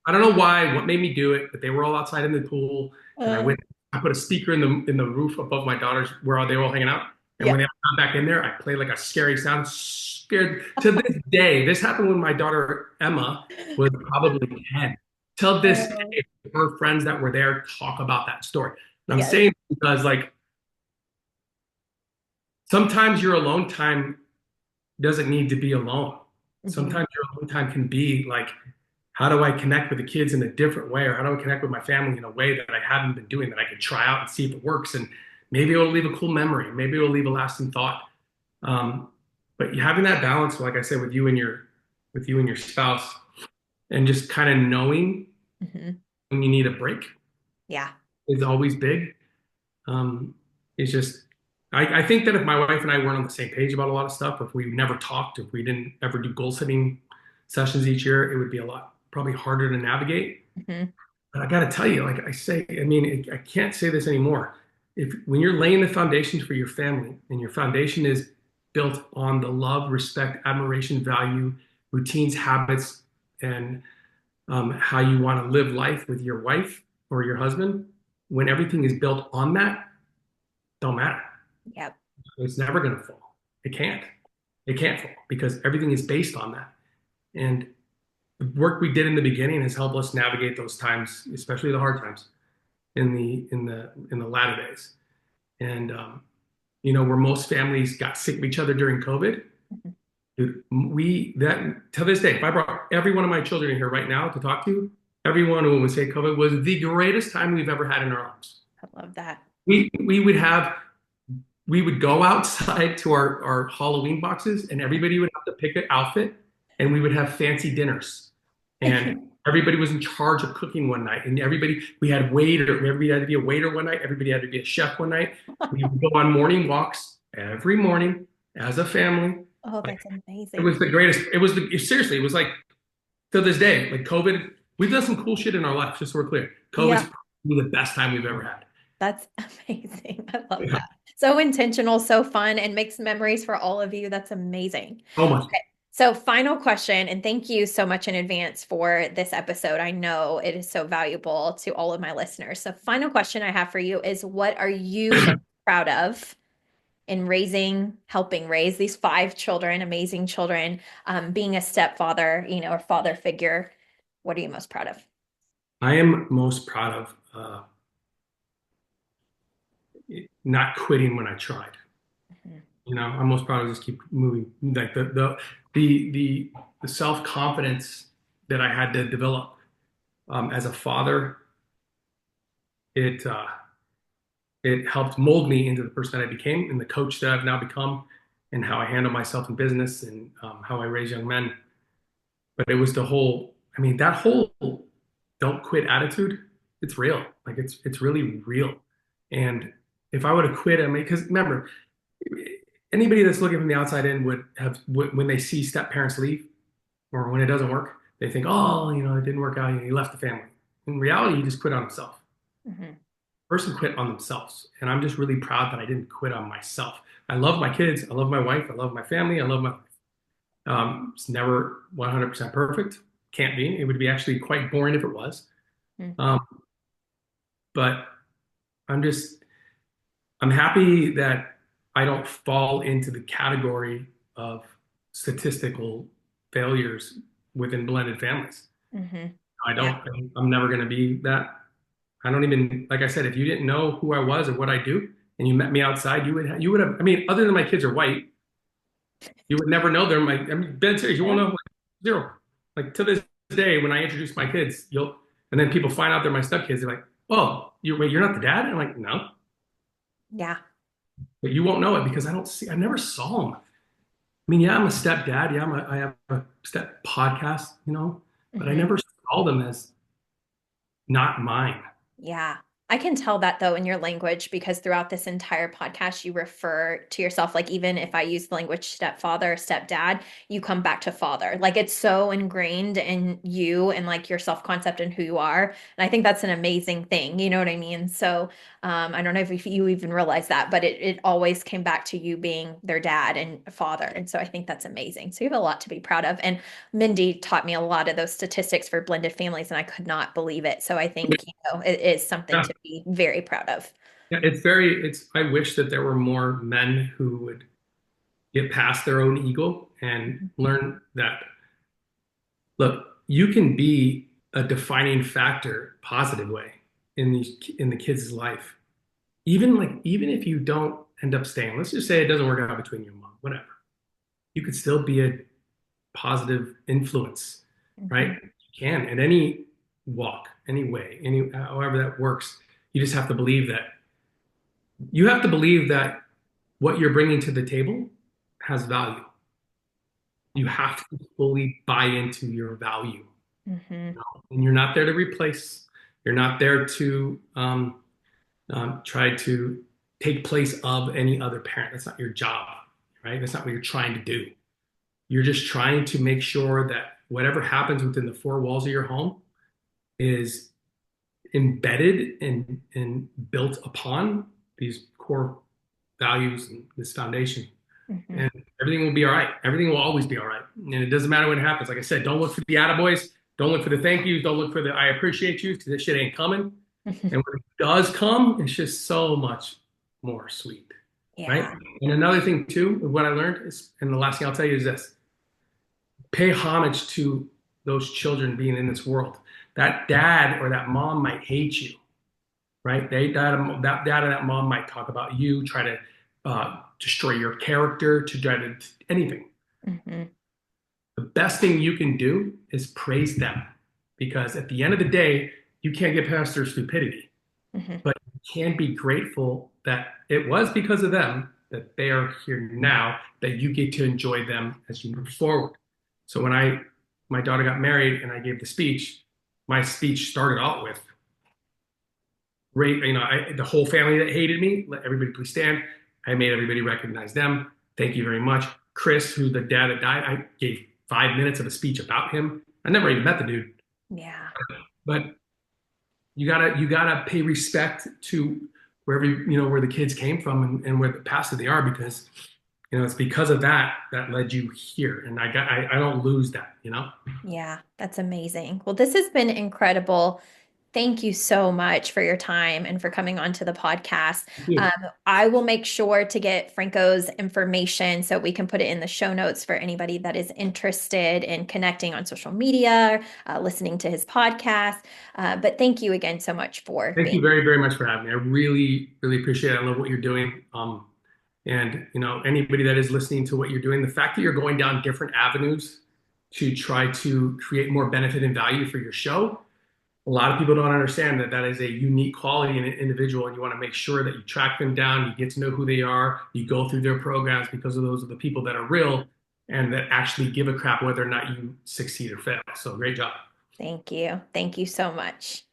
I don't know why, what made me do it, but they were all outside in the pool, and Uh, I put a speaker in the roof above my daughter's where they were all hanging out. And yeah. when they got back in there, I played like a scary sound, scared to this day. This happened when my daughter Emma was probably 10. Till this Oh, day, her friends that were there talk about that story. And I'm yes. saying because like sometimes your alone time doesn't need to be alone. Mhm. Sometimes your alone time can be like, how do I connect with the kids in a different way, or how do I connect with my family in a way that I haven't been doing that I can try out and see if it works, and maybe it'll leave a cool memory, maybe it'll leave a lasting thought. Um, but having that balance, like I said, with you and your spouse, and just kind of knowing Mhm. when you need a break Yeah. is always big. Um, it's just, I think that if my wife and I weren't on the same page about a lot of stuff, if we never talked, if we didn't ever do goal setting sessions each year, it would be a lot probably harder to navigate. Mhm. But I got to tell you, like I say, I mean, I can't say this anymore. If when you're laying the foundation for your family, and your foundation is built on the love, respect, admiration, value, routines, habits, and how you want to live life with your wife or your husband, when everything is built on that, don't matter. Yep. It's never going to fall. It can't. It can't fall because everything is based on that. And the work we did in the beginning has helped us navigate those times, especially the hard times in the latter days. And where most families got sick of each other during COVID, Mhm. dude, we that to this day, if I brought every one of my children in here right now to talk to, every one of them would say COVID was the greatest time we've ever had in our lives. I love that. We would go outside to our Halloween boxes and everybody would have to pick an outfit and we would have fancy dinners. And everybody was in charge of cooking one night. And we had waiter, everybody had to be a waiter one night, everybody had to be a chef one night. We would go on morning walks every morning as a family. Oh, Like that's it was amazing. the greatest. Seriously, it was like to this day, like COVID, we've done some cool shit in our life, just so we're clear. COVID's Yeah. probably the best time we've ever had. That's amazing. I love Yeah, that. So intentional, so fun, and makes memories for all of you. That's amazing. so much. Okay. So, final question, and thank you so much in advance for this episode. I know it is so valuable to all of my listeners. So, final question I have for you is what are you most proud of in helping raise these five children, amazing children, being a stepfather, or father figure? What are you most proud of? I am most proud of not quitting when I tried. Mhm. I'm most proud of just keep moving. Like the self confidence that I had to develop as a father, it it helped mold me into the person that I became and the coach that I've now become, and how I handle myself in business and how I raise young men. But it was the whole. I mean, that whole don't quit attitude. It's real. Like it's really real. And if I would have quit, I mean, because remember, anybody that's looking from the outside in would have when they see step parents leave or when it doesn't work, They think, oh, it didn't work out. He left the family. In reality, he just quit on himself. Hmm. Person quit on themselves. And I'm just really proud that I didn't quit on myself. I love my kids. I love my wife. I love my family. I love my it's never 100% perfect. Can't be. It would be actually quite boring if it was. Um, but I'm just, I'm happy that I don't fall into the category of statistical failures within blended families. Hmm. I Yeah. don't, I'm never going to be that. I don't even, like I said, if you didn't know who I was or what I do and you met me outside, you would have, I mean, other than my kids are white, you would never know they're my, I mean, dead serious, you won't Yeah. know, like, zero. Like to this day, when I introduce my kids, and then people find out they're my stepkids, they're like, oh, wait, you're not the dad? And I'm like, no, Yeah. but you won't know it because I never saw him. I mean, yeah, I'm a stepdad. Yeah, I have a step podcast, but I Hmm. never saw them as not mine. Yeah. I can tell that though in your language because throughout this entire podcast, you refer to yourself, like even if I use the language stepfather, stepdad, you come back to father. Like it's so ingrained in you and like your self-concept and who you are. And I think that's an amazing thing. You know what I mean? So I don't know if you even realize that, but it always came back to you being their dad and father. And so I think that's amazing. So you have a lot to be proud of. And Mindy taught me a lot of those statistics for blended families, and I could not believe it. So I think, it is something Yeah, to be very proud of. yeah, I wish that there were more men who would get past their own ego and learn that, look, you can be a defining factor, positive way, in the kid's life. Even if you don't end up staying, let's just say it doesn't work out between you and mom, whatever. You could still be a positive influence, right? Mhm. You can in any walk, any way, however that works. You just have to believe that what you're bringing to the table has value. You have to fully buy into your value, Mhm. and you're not there to replace. You're not there to try to take place of any other parent. That's not your job, right? That's not what you're trying to do. You're just trying to make sure that whatever happens within the four walls of your home is embedded and built upon these core values and this foundation. Mhm. And everything will be all right. Everything will always be all right. And it doesn't matter when it happens. Like I said, don't look for the attaboys. Don't look for the thank yous. Don't look for the I appreciate yous because this shit ain't coming. And when it does come, it's just so much more sweet, right? Yeah. And another thing too, what I learned is, and the last thing I'll tell you is this: pay homage to those children being in this world. That dad or that mom might hate you, right? That dad or that mom might talk about you, try to destroy your character, to try to anything. Mhm. The best thing you can do is praise them, because at the end of the day, you can't get past their stupidity, Mhm. but you can be grateful that it was because of them that they are here now, that you get to enjoy them as you move forward. So when my daughter got married and I gave the speech, my speech started out with great, the whole family that hated me, let everybody please stand. I made everybody recognize them. Thank you very much. Chris, who's the dad that died, I gave 5 minutes of a speech about him. I never even met the dude, Yeah. but you gotta pay respect to where the kids came from and where the past that they are, because it's because of that led you here, and I don't lose that. Yeah. That's amazing. Well, this has been incredible. Thank you so much for your time and for coming onto the podcast. Thank you. I will make sure to get Franco's information so we can put it in the show notes for anybody that is interested in connecting on social media, listening to his podcast. But thank you again so much for Thank being. you very, very much for having me. I really, really appreciate it. I love what you're doing. And anybody that is listening to what you're doing, the fact that you're going down different avenues to try to create more benefit and value for your show, a lot of people don't understand that that is a unique quality in an individual, and you want to make sure that you track them down, you get to know who they are, you go through their programs, because of those are the people that are real and that actually give a crap whether or not you succeed or fail. So great job. Thank you. Thank you so much.